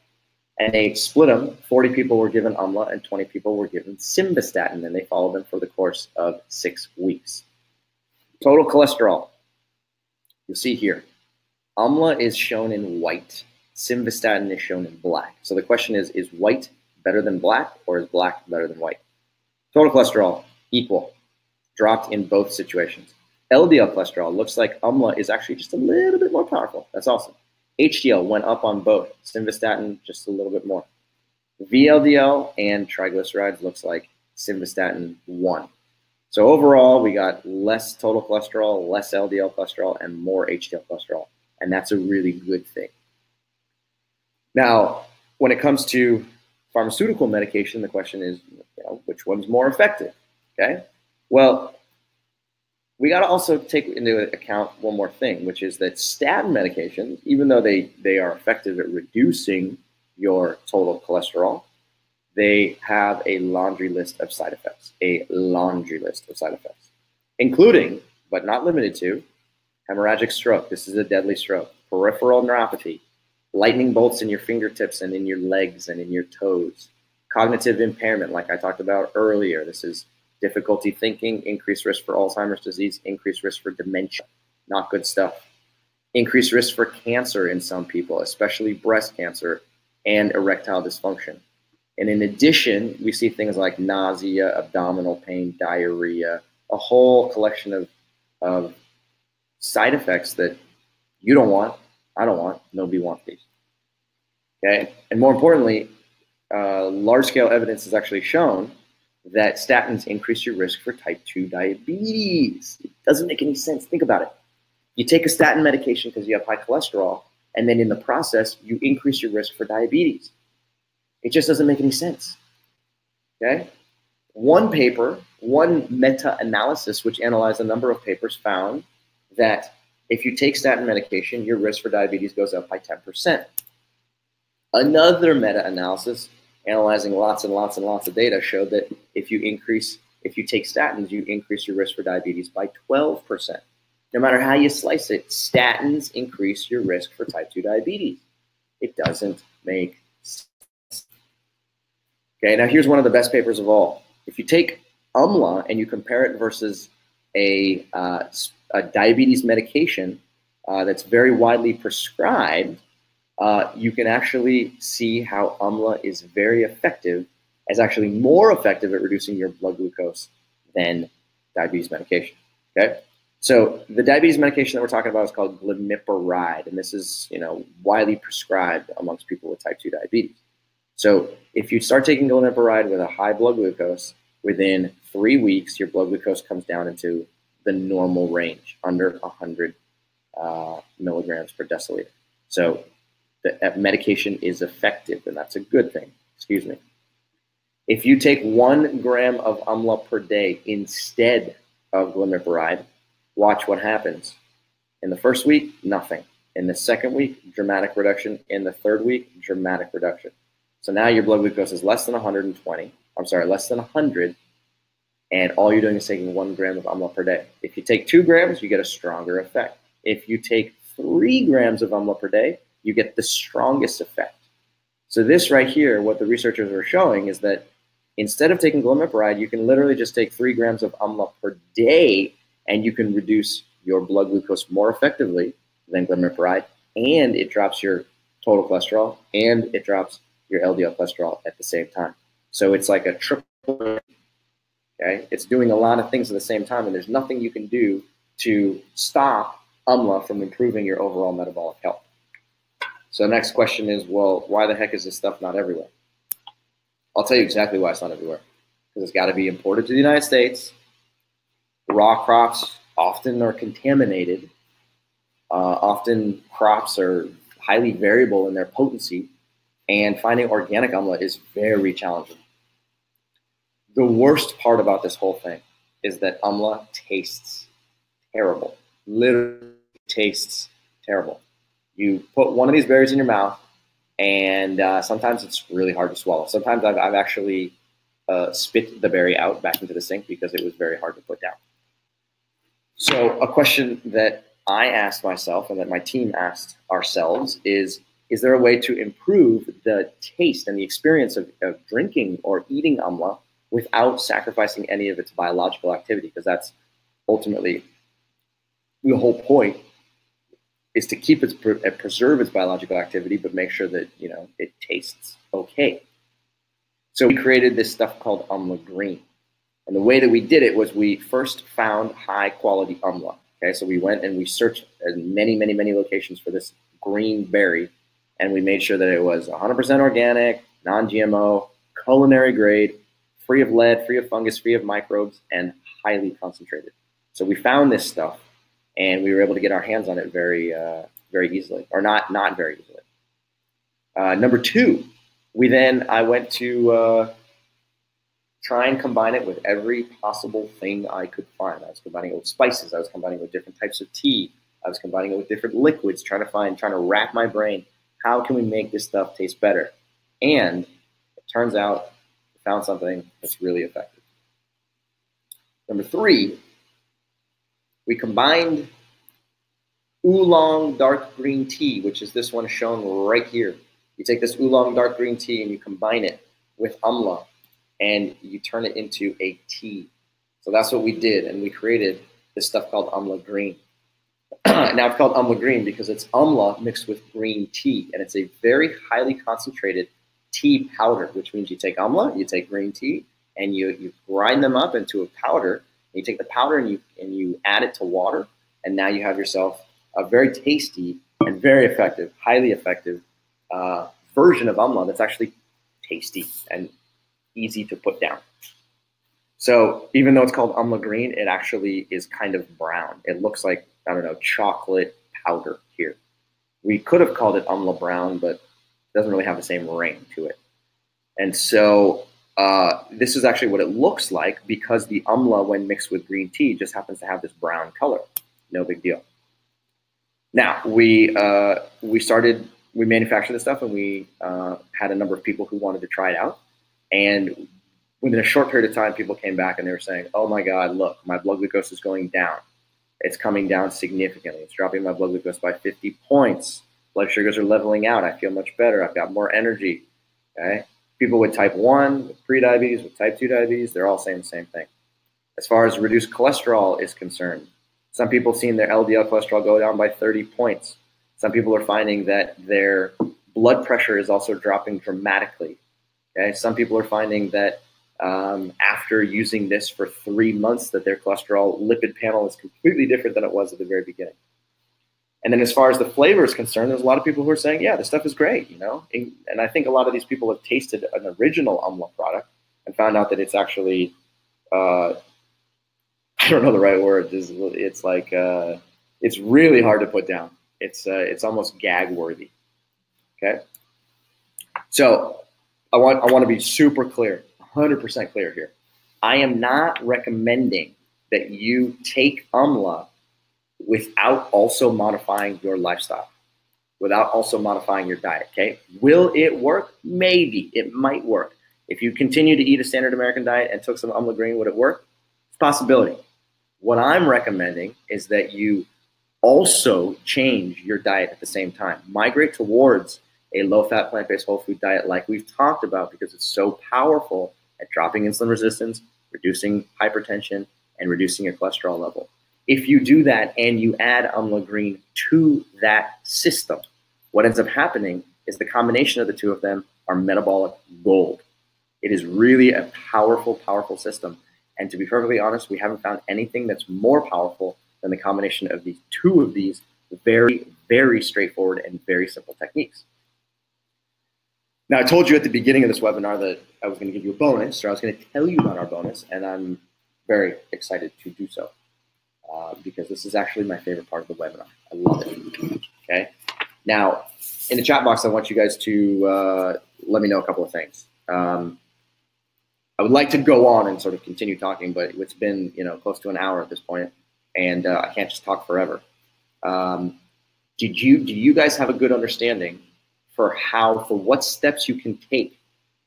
and they split them. 40 people were given AMLA and 20 people were given simvastatin, and they followed them for the course of 6 weeks. Total cholesterol, you'll see here, AMLA is shown in white. Simvastatin is shown in black. So the question is white better than black or is black better than white? Total cholesterol, equal, dropped in both situations. LDL cholesterol looks like AMLA is actually just a little bit more powerful. That's awesome. HDL went up on both. Simvastatin just a little bit more. VLDL and triglycerides looks like simvastatin won. So overall, we got less total cholesterol, less LDL cholesterol, and more HDL cholesterol. And that's a really good thing. Now, when it comes to pharmaceutical medication, the question is, which one's more effective? Okay. Well, we got to also take into account one more thing, which is that statin medications, even though they are effective at reducing your total cholesterol, they have a laundry list of side effects, including, but not limited to, hemorrhagic stroke. This is a deadly stroke. Peripheral neuropathy, lightning bolts in your fingertips and in your legs and in your toes. Cognitive impairment, like I talked about earlier. This is difficulty thinking, increased risk for Alzheimer's disease, increased risk for dementia. Not good stuff. Increased risk for cancer in some people, especially breast cancer and erectile dysfunction. And in addition, we see things like nausea, abdominal pain, diarrhea, a whole collection of side effects that you don't want, I don't want, nobody wants these. Okay, and more importantly, large-scale evidence has actually shown that statins increase your risk for type 2 diabetes. It doesn't make any sense. Think about it. You take a statin medication because you have high cholesterol, and then in the process, you increase your risk for diabetes. It just doesn't make any sense. Okay? One paper, one meta-analysis, which analyzed a number of papers, found that if you take statin medication, your risk for diabetes goes up by 10%. Another meta-analysis analyzing lots and lots and lots of data, showed that if you take statins, you increase your risk for diabetes by 12%. No matter how you slice it, statins increase your risk for type 2 diabetes. It doesn't make sense. Okay, now here's one of the best papers of all. If you take Umla and you compare it versus a diabetes medication that's very widely prescribed, you can actually see how Umla is very effective, is actually more effective at reducing your blood glucose than diabetes medication. Okay, so the diabetes medication that we're talking about is called glimepiride, and this is widely prescribed amongst people with type 2 diabetes. So if you start taking glimepiride with a high blood glucose, within 3 weeks, your blood glucose comes down into the normal range, under 100 milligrams per deciliter. So the medication is effective, and that's a good thing. Excuse me. If you take 1 gram of Umla per day instead of glimepiride, watch what happens. In the first week, nothing. In the second week, dramatic reduction. In the third week, dramatic reduction. So now your blood glucose is less than 120. I'm sorry, less than 100. And all you're doing is taking 1 gram of Umla per day. If you take 2 grams, you get a stronger effect. If you take 3 grams of Umla per day, you get the strongest effect. So this right here, what the researchers are showing is that instead of taking glimepiride, you can literally just take 3 grams of Umla per day, and you can reduce your blood glucose more effectively than glimepiride, and it drops your total cholesterol, and it drops your LDL cholesterol at the same time. So it's like a triple. Okay, it's doing a lot of things at the same time, and there's nothing you can do to stop Umla from improving your overall metabolic health. So the next question is, well, why the heck is this stuff not everywhere? I'll tell you exactly why it's not everywhere. Because it's got to be imported to the United States. Raw crops often are contaminated. Often crops are highly variable in their potency, and finding organic Umla is very challenging. The worst part about this whole thing is that Umla tastes terrible. Literally tastes terrible. You put one of these berries in your mouth, and sometimes it's really hard to swallow. Sometimes I've actually spit the berry out back into the sink because it was very hard to put down. So a question that I asked myself and that my team asked ourselves is there a way to improve the taste and the experience of drinking or eating Umla without sacrificing any of its biological activity? Because that's ultimately the whole point, is to keep preserve its biological activity, but make sure that it tastes okay. So we created this stuff called Umla Green, and the way that we did it was we first found high quality Umla. Okay, so we went and we searched in many locations for this green berry, and we made sure that it was 100% organic, non-GMO, culinary grade, free of lead, free of fungus, free of microbes, and highly concentrated. So we found this stuff, and we were able to get our hands on it very easily, or not very easily. Number 2, I went to try and combine it with every possible thing I could find. I was combining it with spices. I was combining it with different types of tea. I was combining it with different liquids, trying to rack my brain. How can we make this stuff taste better? And it turns out I found something that's really effective. Number 3, we combined oolong dark green tea, which is this one shown right here. You take this oolong dark green tea and you combine it with Umla, and you turn it into a tea. So that's what we did, and we created this stuff called Umla Green. Now it's called Umla Green because it's Umla mixed with green tea, and it's a very highly concentrated tea powder, which means you take Umla, you take green tea, and you grind them up into a powder. You take the powder and you add it to water, and now you have yourself a very tasty and very effective, highly effective version of Umla that's actually tasty and easy to put down. So even though it's called Umla Green, it actually is kind of brown. It looks like, I don't know, chocolate powder here. We could have called it Umla Brown, but it doesn't really have the same ring to it. And so this is actually what it looks like, because the Umla, when mixed with green tea, just happens to have this brown color. No big deal. Now, we started we manufactured this stuff, and we had a number of people who wanted to try it out. And within a short period of time, people came back and they were saying, oh my God, look, my blood glucose is going down. It's coming down significantly. It's dropping my blood glucose by 50 points. Blood sugars are leveling out. I feel much better. I've got more energy. Okay. People with type 1, with prediabetes, with type 2 diabetes, they're all saying the same thing. As far as reduced cholesterol is concerned, some people have seen their LDL cholesterol go down by 30 points. Some people are finding that their blood pressure is also dropping dramatically. Okay. Some people are finding that after using this for 3 months, that their cholesterol lipid panel is completely different than it was at the very beginning. And then as far as the flavor is concerned, there's a lot of people who are saying, yeah, this stuff is great, you know? And I think a lot of these people have tasted an original Umla product and found out that it's actually, I don't know the right word. It's like, it's really hard to put down. It's almost gag worthy. Okay. So I want to be super clear, 100% clear here. I am not recommending that you take Umla without also modifying your lifestyle, without also modifying your diet, okay? Will it work? Maybe. It might work. If you continue to eat a standard American diet and took some Umla Green, would it work? It's a possibility. What I'm recommending is that you also change your diet at the same time. Migrate towards a low-fat, plant-based whole food diet like we've talked about, because it's so powerful at dropping insulin resistance, reducing hypertension, and reducing your cholesterol level. If you do that and you add Umla Green to that system, what ends up happening is the combination of the two of them are metabolic gold. It is really a powerful, powerful system. And to be perfectly honest, we haven't found anything that's more powerful than the combination of these two of these very, very straightforward and very simple techniques. Now, I told you at the beginning of this webinar that I was going to give you a bonus, or I was going to tell you about our bonus, and I'm very excited to do so. Because this is actually my favorite part of the webinar. I love it. Okay. Now, in the chat box, I want you guys to let me know a couple of things. I would like to go on and sort of continue talking, but it's been close to an hour at this point, and I can't just talk forever. Do you guys have a good understanding for what steps you can take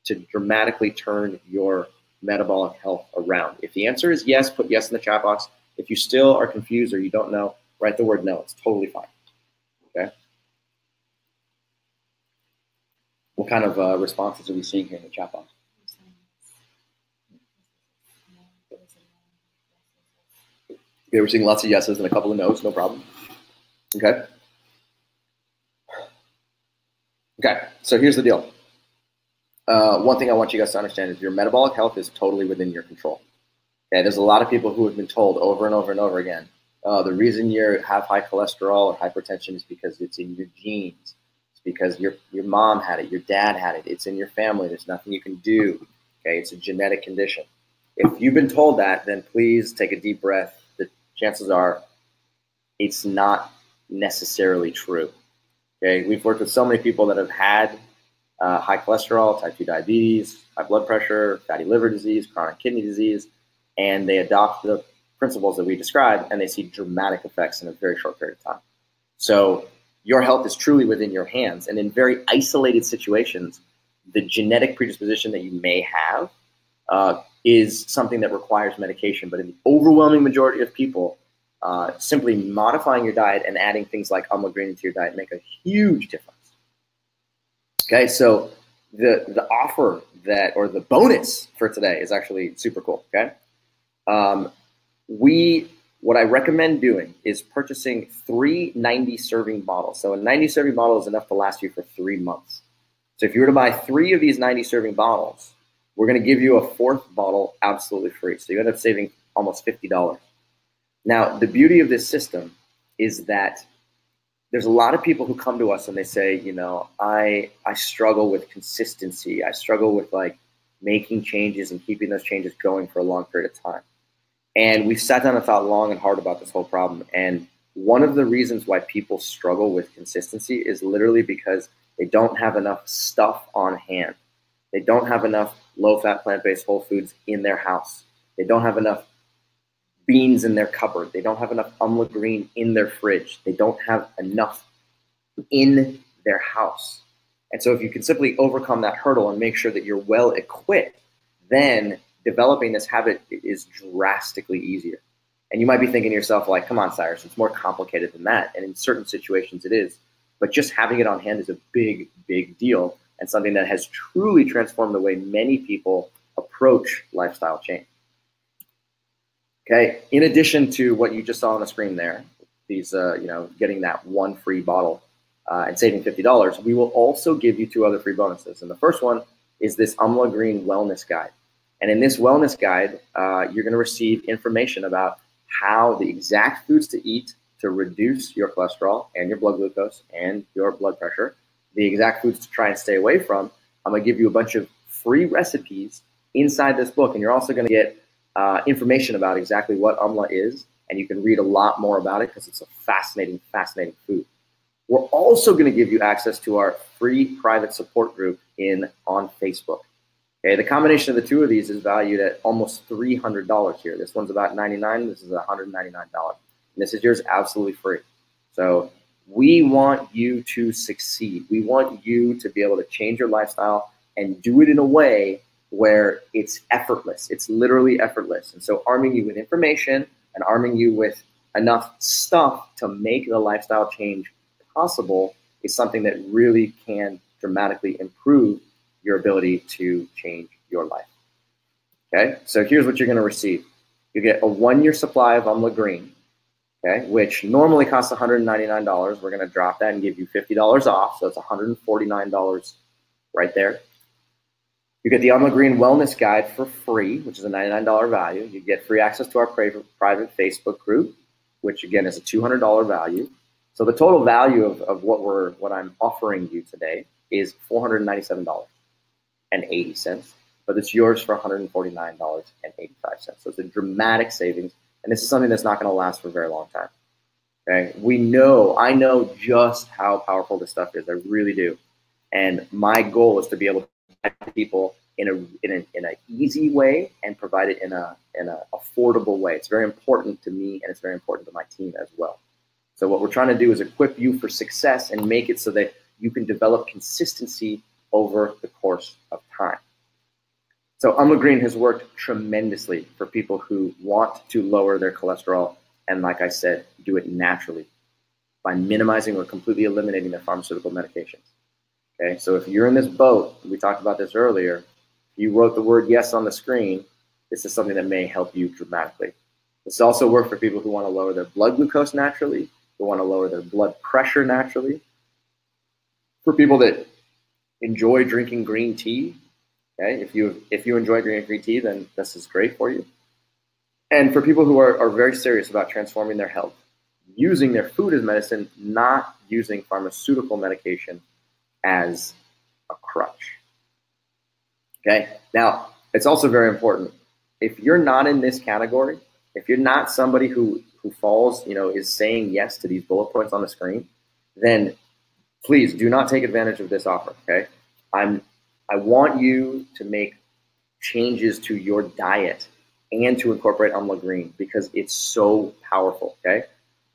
to dramatically turn your metabolic health around? If the answer is yes, put yes in the chat box. If you still are confused or you don't know, write the word no. It's totally fine. Okay. What kind of responses are we seeing here in the chat box? Okay, we're seeing lots of yeses and a couple of no's. No problem. Okay. Okay. So here's the deal. One thing I want you guys to understand is your metabolic health is totally within your control. Okay, there's a lot of people who have been told over and over and over again, the reason you have high cholesterol or hypertension is because it's in your genes. It's because your mom had it, your dad had it, it's in your family, there's nothing you can do. Okay, it's a genetic condition. If you've been told that, then please take a deep breath. The chances are it's not necessarily true. Okay, we've worked with so many people that have had high cholesterol, type 2 diabetes, high blood pressure, fatty liver disease, chronic kidney disease, and they adopt the principles that we described, and they see dramatic effects in a very short period of time. So your health is truly within your hands, and in very isolated situations, the genetic predisposition that you may have is something that requires medication. But in the overwhelming majority of people, simply modifying your diet and adding things like Umla Green into your diet make a huge difference. Okay, so the offer or the bonus for today is actually super cool. Okay. What I recommend doing is purchasing 3 90-serving bottles. So a 90-serving bottle is enough to last you for 3 months. So if you were to buy 3 of these 90-serving bottles, we're going to give you a 4th bottle absolutely free. So you end up saving almost $50. Now, the beauty of this system is that there's a lot of people who come to us and they say, I struggle with consistency. I struggle with making changes and keeping those changes going for a long period of time. And we've sat down and thought long and hard about this whole problem. And one of the reasons why people struggle with consistency is literally because they don't have enough stuff on hand. They don't have enough low-fat, plant-based whole foods in their house. They don't have enough beans in their cupboard. They don't have enough Umla Green in their fridge. They don't have enough in their house. And so if you can simply overcome that hurdle and make sure that you're well equipped, then developing this habit is drastically easier. And you might be thinking to yourself, like, come on, Cyrus, it's more complicated than that. And in certain situations it is. But just having it on hand is a big, big deal, and something that has truly transformed the way many people approach lifestyle change. Okay, in addition to what you just saw on the screen there, these, getting that one free bottle and saving $50, we will also give you 2 other free bonuses. And the first one is this Amla Green Wellness Guide. And in this wellness guide, you're going to receive information about how the exact foods to eat to reduce your cholesterol and your blood glucose and your blood pressure, the exact foods to try and stay away from. I'm going to give you a bunch of free recipes inside this book, and you're also going to get information about exactly what Amla is, and you can read a lot more about it because it's a fascinating, fascinating food. We're also going to give you access to our free private support group on Facebook. Okay, the combination of the 2 of these is valued at almost $300 here. This one's about $99. This is $199. And this is yours absolutely free. So we want you to succeed. We want you to be able to change your lifestyle and do it in a way where it's effortless. It's literally effortless. And so arming you with information and arming you with enough stuff to make the lifestyle change possible is something that really can dramatically improve your ability to change your life. Okay, so here's what you're going to receive. You get a 1-year supply of Amla Green, okay, which normally costs $199. We're going to drop that and give you $50 off, so it's $149 right there. You get the Amla Green Wellness Guide for free, which is a $99 value. You get free access to our private Facebook group, which again is a $200 value. So the total value of what I'm offering you today is $497.80, but it's yours for $149.85. So it's a dramatic savings, and this is something that's not going to last for a very long time. Okay, I know just how powerful this stuff is. I really do, and my goal is to be able to provide people in an easy way and provide it in a affordable way. It's very important to me, and it's very important to my team as well. So what we're trying to do is equip you for success and make it so that you can develop consistency over the course of time. So Amla Green has worked tremendously for people who want to lower their cholesterol and, like I said, do it naturally by minimizing or completely eliminating their pharmaceutical medications. Okay, so if you're in this boat, we talked about this earlier, you wrote the word yes on the screen, this is something that may help you dramatically. This also works for people who want to lower their blood glucose naturally, who want to lower their blood pressure naturally, for people that enjoy drinking green tea. Okay, if you enjoy drinking green tea, then this is great for you. And for people who are very serious about transforming their health, using their food as medicine, not using pharmaceutical medication as a crutch. Okay, now it's also very important. If you're not in this category, if you're not somebody who falls, is saying yes to these bullet points on the screen, then please do not take advantage of this offer. Okay, I want you to make changes to your diet and to incorporate Amla Green because it's so powerful. Okay,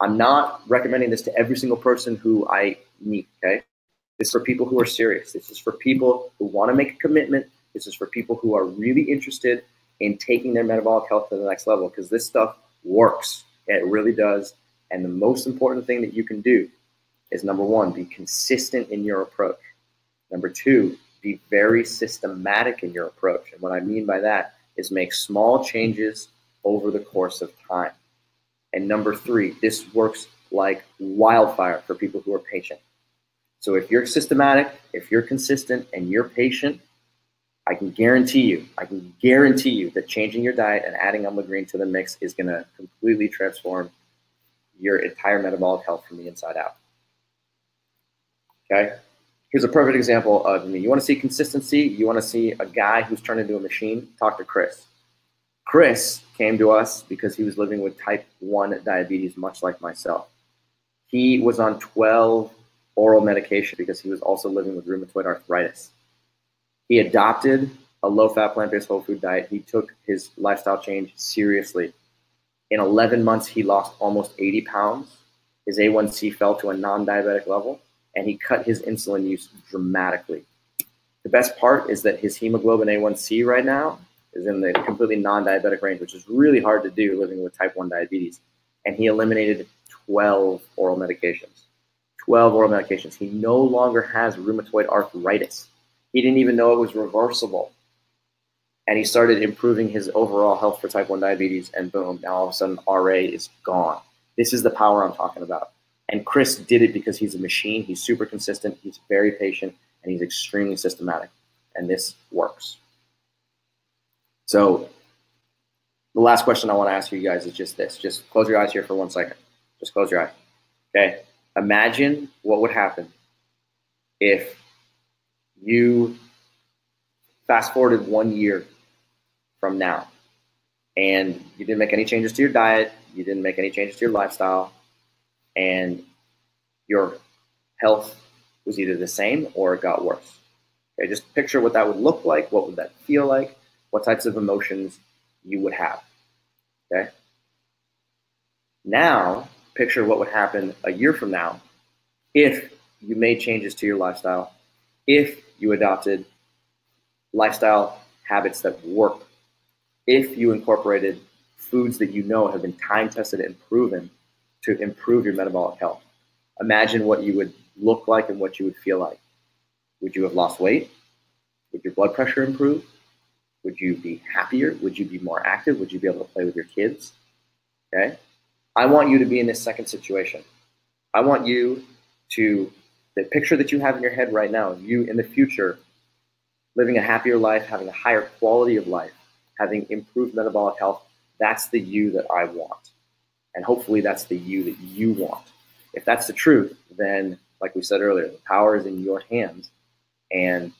I'm not recommending this to every single person who I meet. Okay, this is for people who are serious. This is for people who want to make a commitment. This is for people who are really interested in taking their metabolic health to the next level because this stuff works. It really does. And the most important thing that you can do is, number 1, be consistent in your approach. Number 2, be very systematic in your approach. And what I mean by that is make small changes over the course of time. And number 3, this works like wildfire for people who are patient. So if you're systematic, if you're consistent, and you're patient, I can guarantee you that changing your diet and adding Amla Green to the mix is going to completely transform your entire metabolic health from the inside out. Okay? Here's a perfect example of me. You want to see consistency? You want to see a guy who's turned into a machine? Talk to Chris. Chris came to us because he was living with type 1 diabetes, much like myself. He was on 12 oral medication because he was also living with rheumatoid arthritis. He adopted a low-fat, plant-based whole food diet. He took his lifestyle change seriously. In 11 months, he lost almost 80 pounds. His A1C fell to a non-diabetic level. and he cut his insulin use dramatically. The best part is that his hemoglobin A1C right now is in the completely non-diabetic range, which is really hard to do living with type 1 diabetes. And he eliminated 12 oral medications. 12 oral medications. He no longer has rheumatoid arthritis. He didn't even know it was reversible. And he started improving his overall health for type 1 diabetes, and boom, now all of a sudden RA is gone. This is the power I'm talking about. And Chris did it because he's a machine. He's super consistent. He's very patient, and he's extremely systematic. And this works. So the last question I want to ask you guys is just this. Just close your eyes here for 1 second. Just close your eyes. Okay. Imagine what would happen if you fast forwarded 1 year from now and you didn't make any changes to your diet, you didn't make any changes to your lifestyle, and your health was either the same or it got worse. Okay, just picture what that would look like, what would that feel like, what types of emotions you would have. Okay? Now, picture what would happen a year from now if you made changes to your lifestyle, if you adopted lifestyle habits that work, if you incorporated foods that you know have been time tested and proven to improve your metabolic health. Imagine what you would look like and what you would feel like. Would you have lost weight? Would your blood pressure improve? Would you be happier? Would you be more active? Would you be able to play with your kids? Okay? I want you to be in this second situation. I want you to, the picture that you have in your head right now, you in the future, living a happier life, having a higher quality of life, having improved metabolic health, that's the you that I want. And hopefully that's the you that you want. If that's the truth, then, like we said earlier, the power is in your hands, and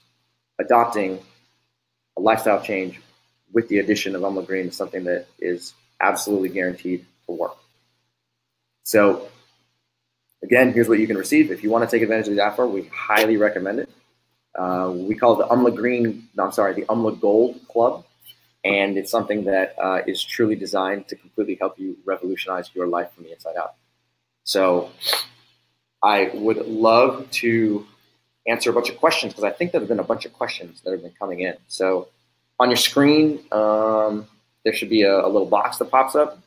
adopting a lifestyle change with the addition of Umla Green is something that is absolutely guaranteed to work. So again, here's what you can receive. If you want to take advantage of the offer, we highly recommend it. We call it the the Umla Gold Club. And it's something that is truly designed to completely help you revolutionize your life from the inside out. So I would love to answer a bunch of questions, because I think there have been a bunch of questions that have been coming in. So on your screen, there should be a little box that pops up.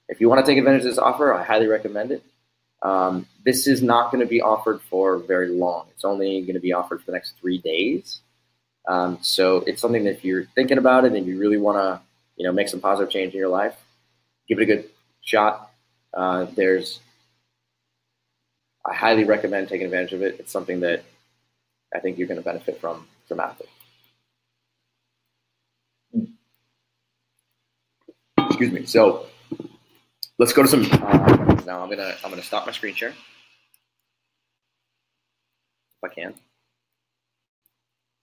If you want to take advantage of this offer, I highly recommend it. This is not going to be offered for very long. It's only going to be offered for the next 3 days. So it's something that if you're thinking about it and you really want to, make some positive change in your life, give it a good shot. I highly recommend taking advantage of it. It's something that I think you're going to benefit from dramatically. Excuse me. So let's go to some questions now. I'm gonna stop my screen share if I can.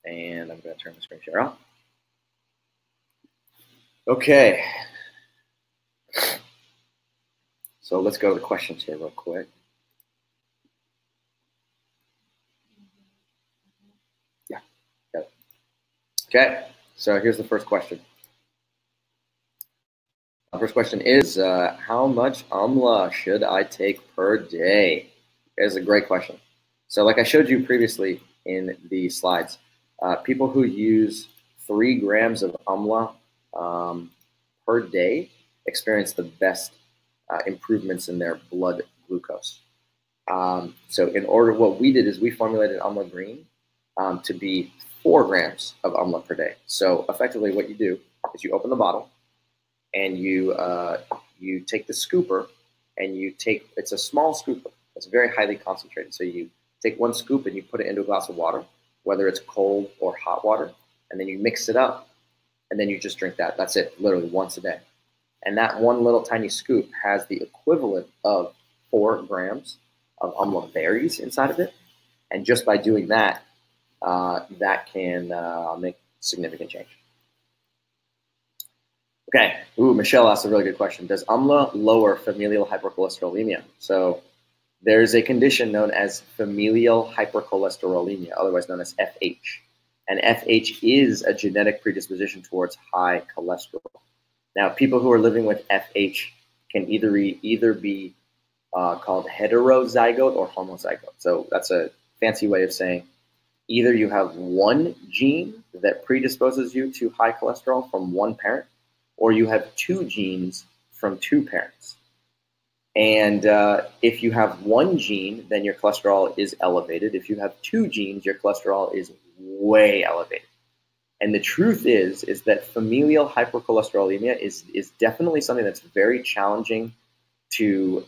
And I'm going to turn the screen share off. Okay. So let's go to the questions here real quick. Yeah. Got it. Okay. So here's the first question. The first question is, how much Umla should I take per day? It's a great question. So like I showed you previously in the slides, people who use 3 grams of Umla per day experience the best improvements in their blood glucose. So what we did is we formulated Umla Green to be 4 grams of Umla per day. So effectively what you do is you open the bottle and you take the scooper and it's a small scooper. It's very highly concentrated. So you take 1 scoop and you put it into a glass of water, whether it's cold or hot water, and then you mix it up, and then you just drink that. That's it, literally once a day. And that one little tiny scoop has the equivalent of 4 grams of Umla berries inside of it. And just by doing that, that can make significant change. Okay, Michelle asked a really good question. Does Umla lower familial hypercholesterolemia? So there's a condition known as familial hypercholesterolemia, otherwise known as FH. And FH is a genetic predisposition towards high cholesterol. Now, people who are living with FH can either be called heterozygote or homozygote. So that's a fancy way of saying either you have one gene that predisposes you to high cholesterol from one parent, or you have two genes from two parents. And if you have one gene, then your cholesterol is elevated. If you have two genes, your cholesterol is way elevated. And the truth is that familial hypercholesterolemia is definitely something that's very challenging to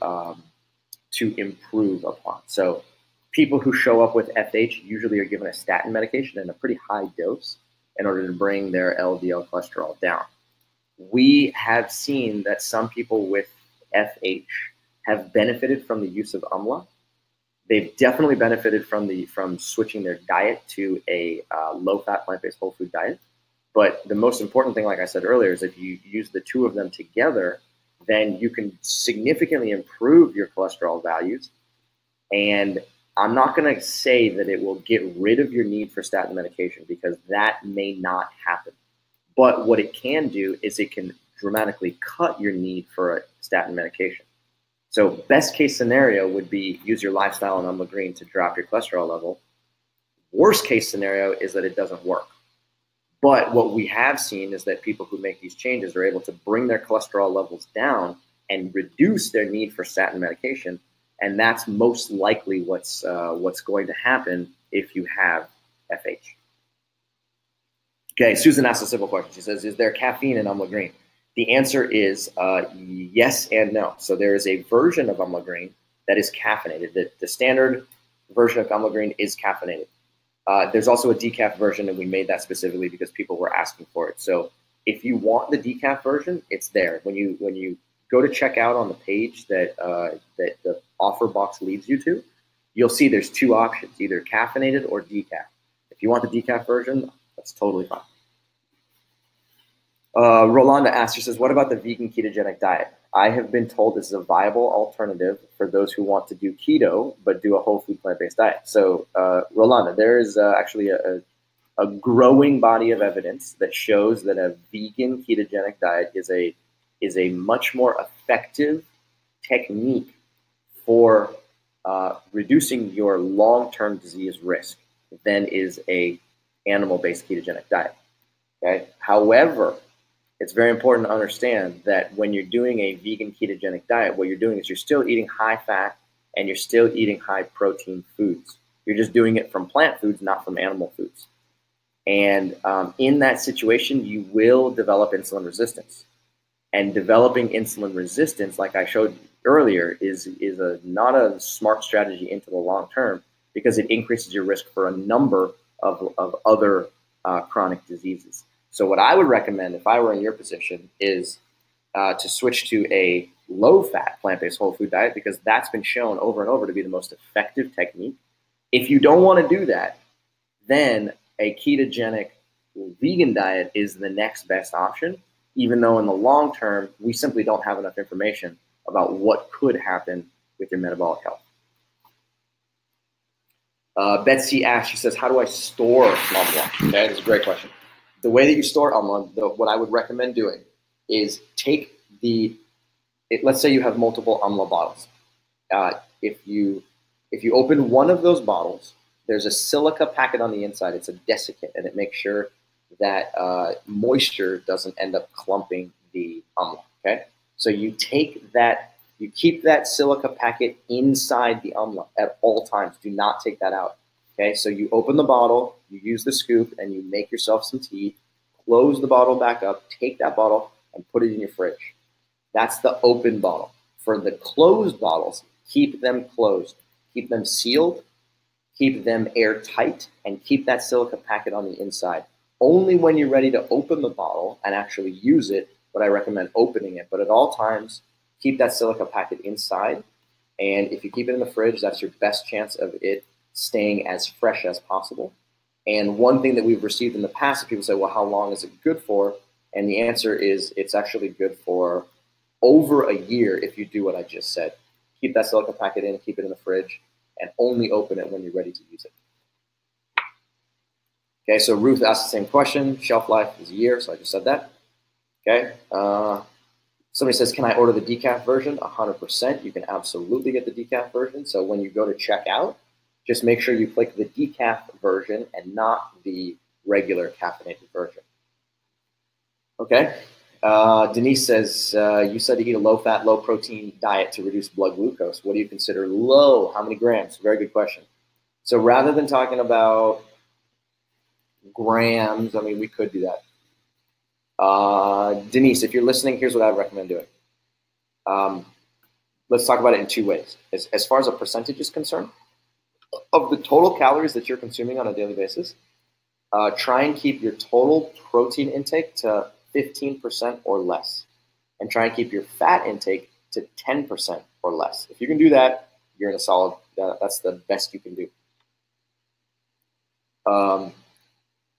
improve upon. So people who show up with FH usually are given a statin medication in a pretty high dose in order to bring their LDL cholesterol down. We have seen that some people with FH have benefited from the use of AMLA. They've definitely benefited from switching their diet to a low-fat, plant-based whole food diet. But the most important thing, like I said earlier, is if you use the two of them together, then you can significantly improve your cholesterol values. And I'm not going to say that it will get rid of your need for statin medication, because that may not happen. But what it can do is it can dramatically cut your need for a statin medication. So best case scenario would be use your lifestyle and AMLA Green to drop your cholesterol level. Worst case scenario is that it doesn't work. But what we have seen is that people who make these changes are able to bring their cholesterol levels down and reduce their need for statin medication. And that's most likely what's going to happen if you have FH. Okay, Susan asked a simple question. She says, is there caffeine in AMLA Green? The answer is yes and no. So there is a version of AMLA Green that is caffeinated. The standard version of AMLA Green is caffeinated. There's also a decaf version, and we made that specifically because people were asking for it. So if you want the decaf version, it's there. When you go to check out on the page that the offer box leads you to, you'll see there's two options, either caffeinated or decaf. If you want the decaf version, that's totally fine. Rolanda asks, she says, what about the vegan ketogenic diet? I have been told this is a viable alternative for those who want to do keto but do a whole food plant-based diet. So Rolanda, there is actually a growing body of evidence that shows that a vegan ketogenic diet is a much more effective technique for reducing your long-term disease risk than is a animal-based ketogenic diet. Okay? However, it's very important to understand that when you're doing a vegan ketogenic diet, what you're doing is you're still eating high fat and you're still eating high protein foods. You're just doing it from plant foods, not from animal foods. And in that situation, you will develop insulin resistance. And developing insulin resistance, like I showed earlier, is not a smart strategy into the long term, because it increases your risk for a number of other chronic diseases. So what I would recommend if I were in your position is to switch to a low-fat plant-based whole food diet, because that's been shown over and over to be the most effective technique. If you don't want to do that, then a ketogenic vegan diet is the next best option, even though in the long term, we simply don't have enough information about what could happen with your metabolic health. Betsy asks, she says, how do I store AMLA? Okay, that's a great question. The way that you store AMLA, what I would recommend doing is take let's say you have multiple AMLA bottles. If you open one of those bottles, there's a silica packet on the inside. It's a desiccant, and it makes sure that moisture doesn't end up clumping the AMLA. Okay, so you keep that silica packet inside the AMLA at all times. Do not take that out. Okay, so you open the bottle, you use the scoop, and you make yourself some tea. Close the bottle back up. Take that bottle and put it in your fridge. That's the open bottle. For the closed bottles, keep them closed. Keep them sealed. Keep them airtight, and keep that silica packet on the inside. Only when you're ready to open the bottle and actually use it would I recommend opening it. But at all times, keep that silica packet inside. And if you keep it in the fridge, that's your best chance of it staying as fresh as possible. And one thing that we've received in the past is people say, well, how long is it good for? And the answer is it's actually good for over a year if you do what I just said. Keep that silica packet in, keep it in the fridge, and only open it when you're ready to use it. Okay, so Ruth asked the same question. Shelf life is a year, so I just said that. Okay. Somebody says, can I order the decaf version? 100%. You can absolutely get the decaf version. So when you go to check out, Just make sure you click the decaf version and not the regular caffeinated version. Okay. Denise says, you said to eat a low-fat, low-protein diet to reduce blood glucose. What do you consider low? How many grams? Very good question. So rather than talking about grams, I mean, we could do that. Denise, if you're listening, here's what I'd recommend doing. Let's talk about it in two ways. As far as a percentage is concerned, of the total calories that you're consuming on a daily basis, try and keep your total protein intake to 15% or less, and try and keep your fat intake to 10% or less. If you can do that, you're in a solid, that's the best you can do.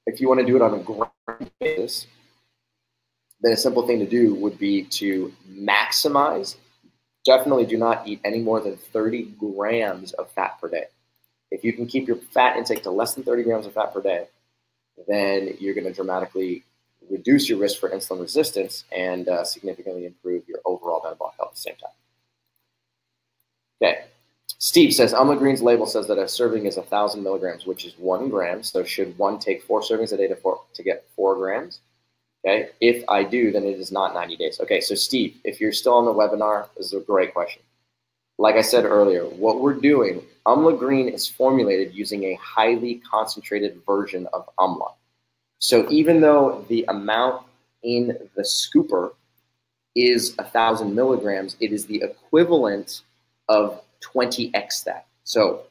If you want to do it on a gram basis, then a simple thing to do would be to maximize. Definitely do not eat any more than 30 grams of fat per day. If you can keep your fat intake to less than 30 grams of fat per day, then you're going to dramatically reduce your risk for insulin resistance and significantly improve your overall metabolic health at the same time. Okay. Steve says, Amla Green's label says that a serving is 1,000 milligrams, which is 1 gram. So should one take 4 servings a day to get 4 grams? Okay. If I do, then it is not 90 days. Okay. So Steve, if you're still on the webinar, this is a great question. Like I said earlier, what we're doing, Amla Green is formulated using a highly concentrated version of Amla. So even though the amount in the scooper is 1,000 milligrams, it is the equivalent of 20x that. So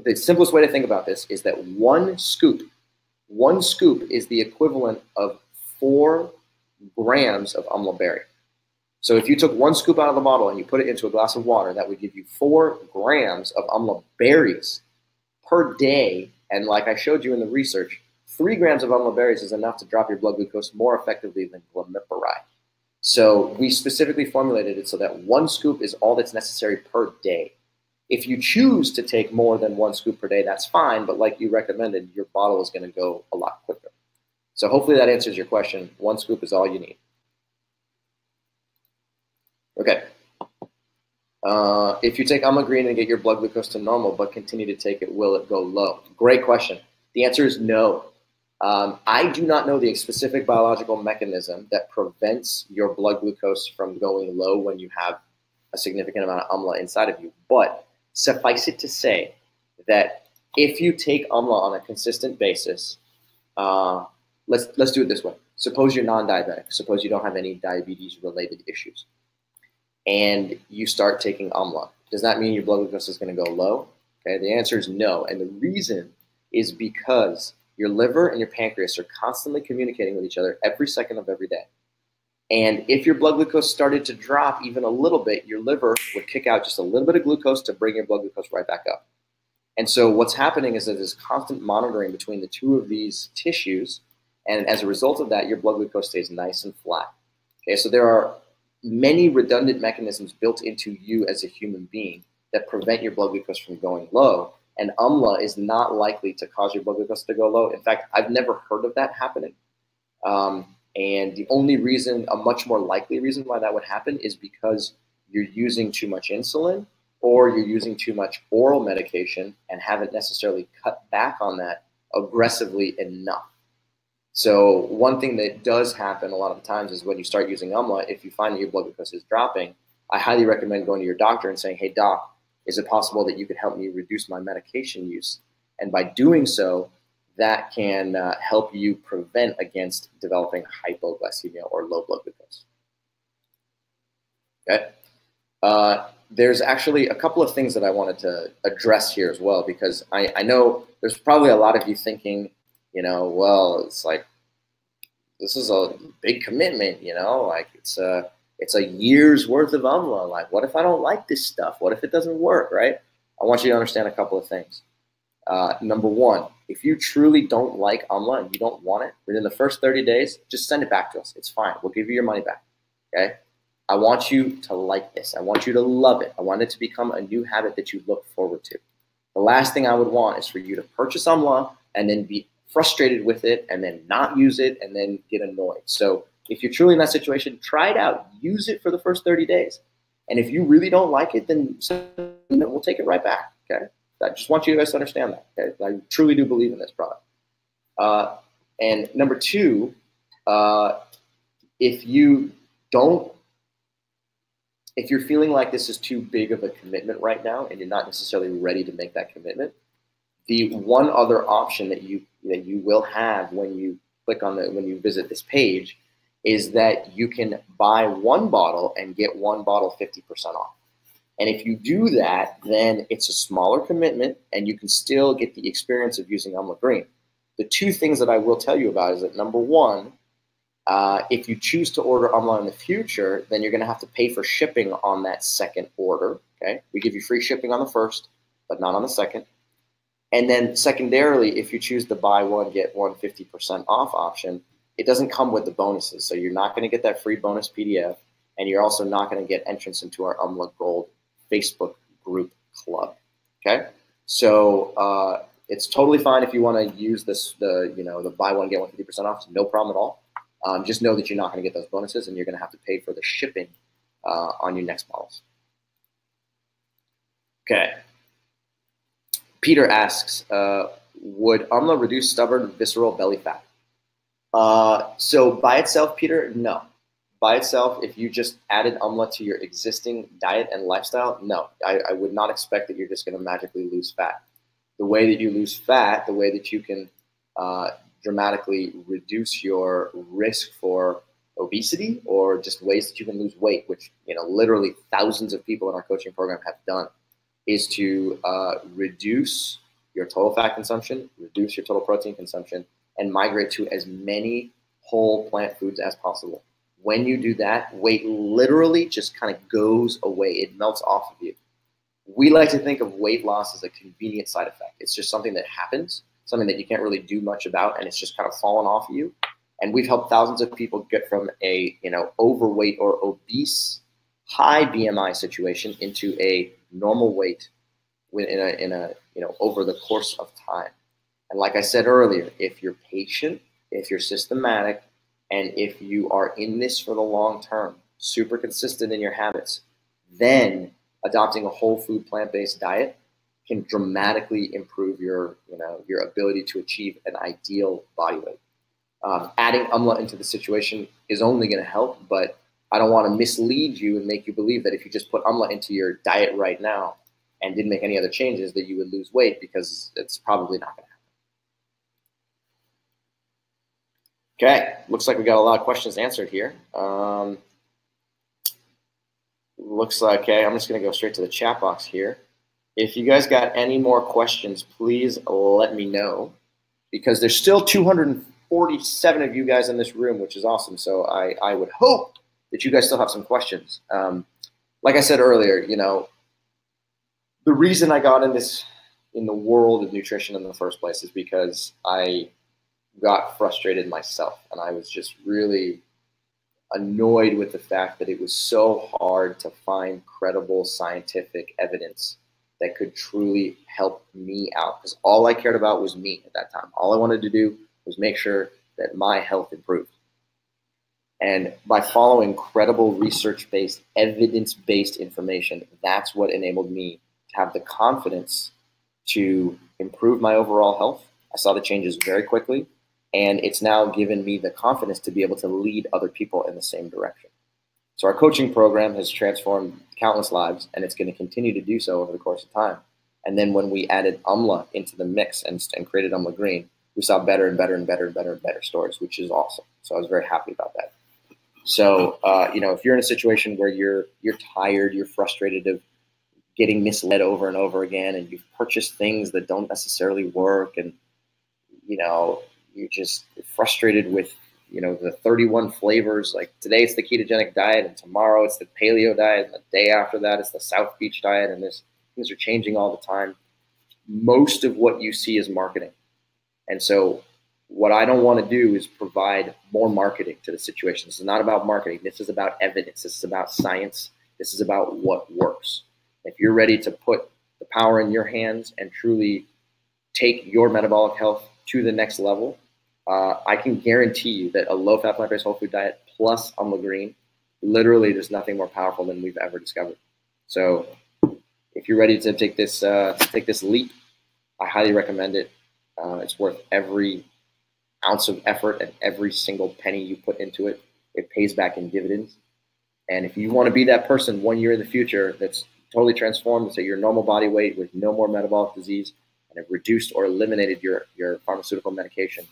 the simplest way to think about this is that one scoop is the equivalent of 4 grams of Amla berry. So if you took 1 scoop out of the bottle and you put it into a glass of water, that would give you 4 grams of Amla berries per day. And like I showed you in the research, 3 grams of Amla berries is enough to drop your blood glucose more effectively than glimepiride. So we specifically formulated it so that 1 scoop is all that's necessary per day. If you choose to take more than 1 scoop per day, that's fine. But like you recommended, your bottle is going to go a lot quicker. So hopefully that answers your question. 1 scoop is all you need. Okay. If you take Amla Green and get your blood glucose to normal but continue to take it, will it go low? Great question. The answer is no. I do not know the specific biological mechanism that prevents your blood glucose from going low when you have a significant amount of Amla inside of you. But suffice it to say that if you take Amla on a consistent basis, let's do it this way. Suppose you're non-diabetic. Suppose you don't have any diabetes-related issues. And you start taking Amla. Does that mean your blood glucose is going to go low? Okay, the answer is no. And the reason is because your liver and your pancreas are constantly communicating with each other every second of every day. And if your blood glucose started to drop even a little bit, your liver would kick out just a little bit of glucose to bring your blood glucose right back up. And so what's happening is that there's constant monitoring between the two of these tissues. And as a result of that, your blood glucose stays nice and flat. Okay, so there are many redundant mechanisms built into you as a human being that prevent your blood glucose from going low. And Amla is not likely to cause your blood glucose to go low. In fact, I've never heard of that happening. And the only reason, a much more likely reason why that would happen is because you're using too much insulin or you're using too much oral medication and haven't necessarily cut back on that aggressively enough. So one thing that does happen a lot of the times is when you start using Amla, if you find that your blood glucose is dropping, I highly recommend going to your doctor and saying, hey, doc, is it possible that you could help me reduce my medication use? And by doing so, that can help you prevent against developing hypoglycemia or low blood glucose. Okay. There's actually a couple of things that I wanted to address here as well, because I know there's probably a lot of you thinking, you know, well, it's like, this is a big commitment, you know, like it's a year's worth of Amla. Like, what if I don't like this stuff? What if it doesn't work, right? I want you to understand a couple of things. Number one, if you truly don't like Amla and you don't want it, within the first 30 days, just send it back to us. It's fine. We'll give you your money back, okay? I want you to like this. I want you to love it. I want it to become a new habit that you look forward to. The last thing I would want is for you to purchase Amla and then be frustrated with it and then not use it and then get annoyed. So if you're truly in that situation, try it out. Use it for the first 30 days. And if you really don't like it, then we'll take it right back, okay? I just want you guys to understand that. Okay? I truly do believe in this product. And number two, if you're feeling like this is too big of a commitment right now and you're not necessarily ready to make that commitment, the one other option that you will have when you when you visit this page is that you can buy one bottle and get one bottle 50% off. And if you do that, then it's a smaller commitment and you can still get the experience of using Umla Green. The two things that I will tell you about is that number one, if you choose to order Umla in the future, then you're going to have to pay for shipping on that second order. Okay, we give you free shipping on the first, but not on the second. And then secondarily, if you choose the buy one, get one 50% off option, it doesn't come with the bonuses. So you're not going to get that free bonus PDF, and you're also not going to get entrance into our Umla Gold Facebook group club. Okay, so it's totally fine if you want to use the buy one get one 50% off. No problem at all. Just know that you're not going to get those bonuses, and you're going to have to pay for the shipping on your next models. Okay. Peter asks, would Umla reduce stubborn visceral belly fat? So by itself, Peter, no. By itself, if you just added Umla to your existing diet and lifestyle, no. I would not expect that you're just going to magically lose fat. The way that you lose fat, the way that you can dramatically reduce your risk for obesity or just ways that you can lose weight, which literally thousands of people in our coaching program have done, is to reduce your total fat consumption, reduce your total protein consumption, and migrate to as many whole plant foods as possible. When you do that, weight literally just kind of goes away. It melts off of you. We like to think of weight loss as a convenient side effect. It's just something that happens, something that you can't really do much about, and it's just kind of fallen off of you. And we've helped thousands of people get from a overweight or obese, high BMI situation into a normal weight over the course of time. And like I said earlier, if you're patient, if you're systematic, and if you are in this for the long term, super consistent in your habits, then adopting a whole food plant-based diet can dramatically improve your ability to achieve an ideal body weight. Adding Umla into the situation is only going to help, but I don't want to mislead you and make you believe that if you just put Umla into your diet right now and didn't make any other changes that you would lose weight, because it's probably not going to happen. Okay, looks like we got a lot of questions answered here. Looks like, okay, I'm just going to go straight to the chat box here. If you guys got any more questions, please let me know, because there's still 247 of you guys in this room, which is awesome. So I would hope that you guys still have some questions. Like I said earlier, the reason I got in the world of nutrition in the first place is because I got frustrated myself, and I was just really annoyed with the fact that it was so hard to find credible scientific evidence that could truly help me out, because all I cared about was me at that time. All I wanted to do was make sure that my health improved. And by following credible research-based, evidence-based information, that's what enabled me to have the confidence to improve my overall health. I saw the changes very quickly, and it's now given me the confidence to be able to lead other people in the same direction. So our coaching program has transformed countless lives, and it's going to continue to do so over the course of time. And then when we added Umla into the mix and created Umla Green, we saw better and better and better and better and better stories, which is awesome. So I was very happy about that. So, if you're in a situation where you're tired, you're frustrated of getting misled over and over again, and you've purchased things that don't necessarily work, and, you're just frustrated with, the 31 flavors. Like today it's the ketogenic diet, and tomorrow it's the paleo diet, and the day after that it's the South Beach diet, and things are changing all the time. Most of what you see is marketing. And so what I don't want to do is provide more marketing to the situation. This is not about marketing. This is about evidence. This is about science. This is about what works. If you're ready to put the power in your hands and truly take your metabolic health to the next level, I can guarantee you that a low-fat, plant-based whole food diet plus Umla Green, literally there's nothing more powerful than we've ever discovered. So if you're ready to take this leap, I highly recommend it. It's worth every ounce of effort and every single penny you put into it. It pays back in dividends. And if you want to be that person 1 year in the future that's totally transformed to your normal body weight with no more metabolic disease and have reduced or eliminated your pharmaceutical medication,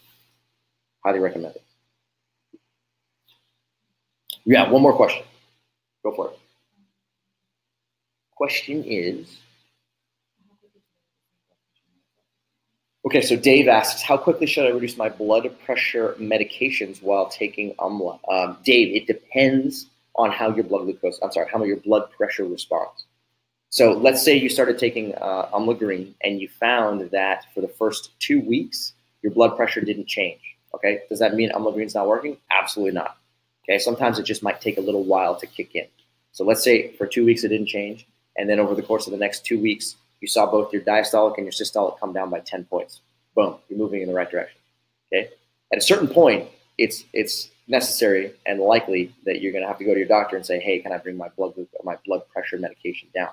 highly recommend it. Yeah, one more question. Go for it. Question is, okay, so Dave asks, how quickly should I reduce my blood pressure medications while taking Amla? Dave, it depends on how your how your blood pressure responds. So let's say you started taking Amla Green and you found that for the first 2 weeks, your blood pressure didn't change, okay? Does that mean Amla Green's not working? Absolutely not, okay? Sometimes it just might take a little while to kick in. So let's say for 2 weeks it didn't change, and then over the course of the next 2 weeks, you saw both your diastolic and your systolic come down by 10 points. Boom, you're moving in the right direction, okay? At a certain point, it's necessary and likely that you're gonna have to go to your doctor and say, hey, can I bring my blood pressure medication down?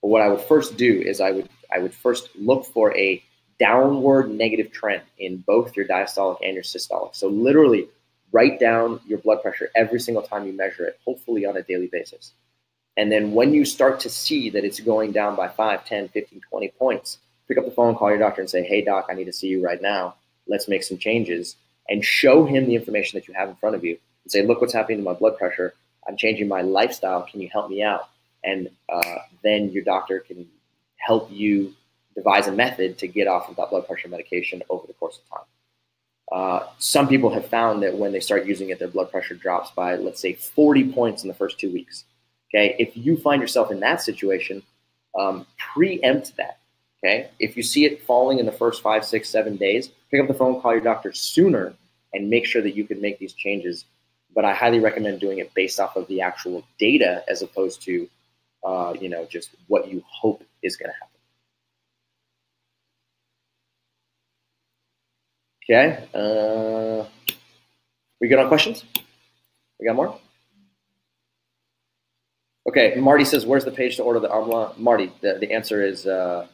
But what I would first do is I would first look for a downward negative trend in both your diastolic and your systolic. So literally write down your blood pressure every single time you measure it, hopefully on a daily basis. And then when you start to see that it's going down by 5, 10, 15, 20 points, pick up the phone, call your doctor and say, hey, doc, I need to see you right now. Let's make some changes. And show him the information that you have in front of you and say, look what's happening to my blood pressure. I'm changing my lifestyle. Can you help me out? And then your doctor can help you devise a method to get off of that blood pressure medication over the course of time. Some people have found that when they start using it, their blood pressure drops by, let's say, 40 points in the first 2 weeks. Okay, if you find yourself in that situation, preempt that. Okay, if you see it falling in the first 5, 6, 7 days, pick up the phone, call your doctor sooner, and make sure that you can make these changes. But I highly recommend doing it based off of the actual data as opposed to, just what you hope is going to happen. Okay, we good on questions? We got more? Okay, Marty says, where's the page to order the Amla? Marty, the answer is there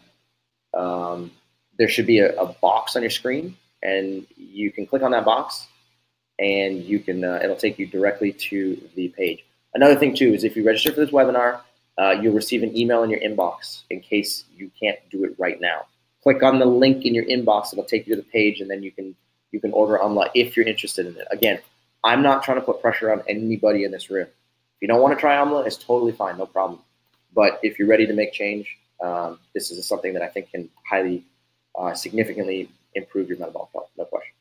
should be a box on your screen, and you can click on that box, and you can it'll take you directly to the page. Another thing, too, is if you register for this webinar, you'll receive an email in your inbox in case you can't do it right now. Click on the link in your inbox. It'll take you to the page, and then you can order Amla if you're interested in it. Again, I'm not trying to put pressure on anybody in this room. If you don't want to try Amla, it's totally fine, no problem. But if you're ready to make change, this is something that I think can highly, significantly improve your metabolic health, no question.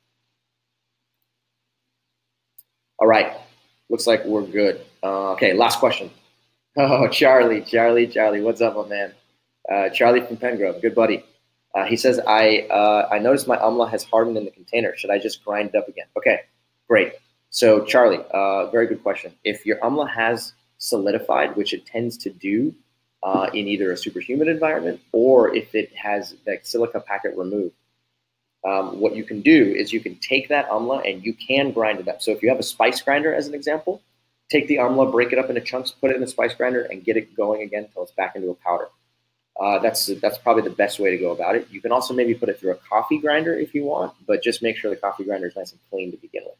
All right, looks like we're good. Okay, last question. Oh, Charlie, what's up, my man? Charlie from Pengrove, good buddy. He says, I noticed my Amla has hardened in the container. Should I just grind it up again? Okay, great. So Charlie, very good question. If your Amla has solidified, which it tends to do in either a superhuman environment or if it has that silica packet removed, what you can do is you can take that Amla and you can grind it up. So if you have a spice grinder as an example, take the Amla, break it up into chunks, put it in the spice grinder, and get it going again until it's back into a powder. That's probably the best way to go about it. You can also maybe put it through a coffee grinder if you want, but just make sure the coffee grinder is nice and clean to begin with.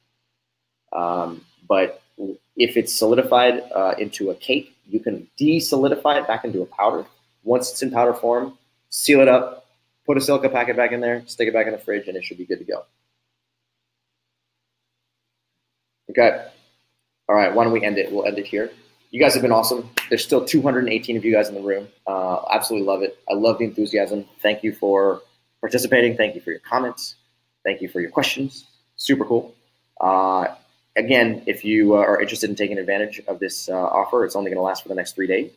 But if it's solidified into a cake, you can de-solidify it back into a powder. Once it's in powder form, seal it up, put a silica packet back in there, stick it back in the fridge, and it should be good to go. Okay. All right, why don't we end it? We'll end it here. You guys have been awesome. There's still 218 of you guys in the room. Absolutely love it. I love the enthusiasm. Thank you for participating. Thank you for your comments. Thank you for your questions. Super cool. Again, if you are interested in taking advantage of this offer, it's only going to last for the next 3 days.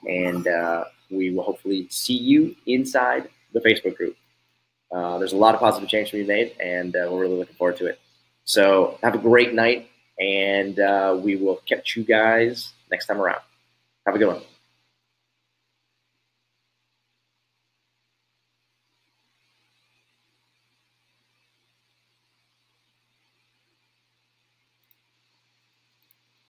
And we will hopefully see you inside the Facebook group. There's a lot of positive change to be made, and we're really looking forward to it. So have a great night, and we will catch you guys next time around. Have a good one.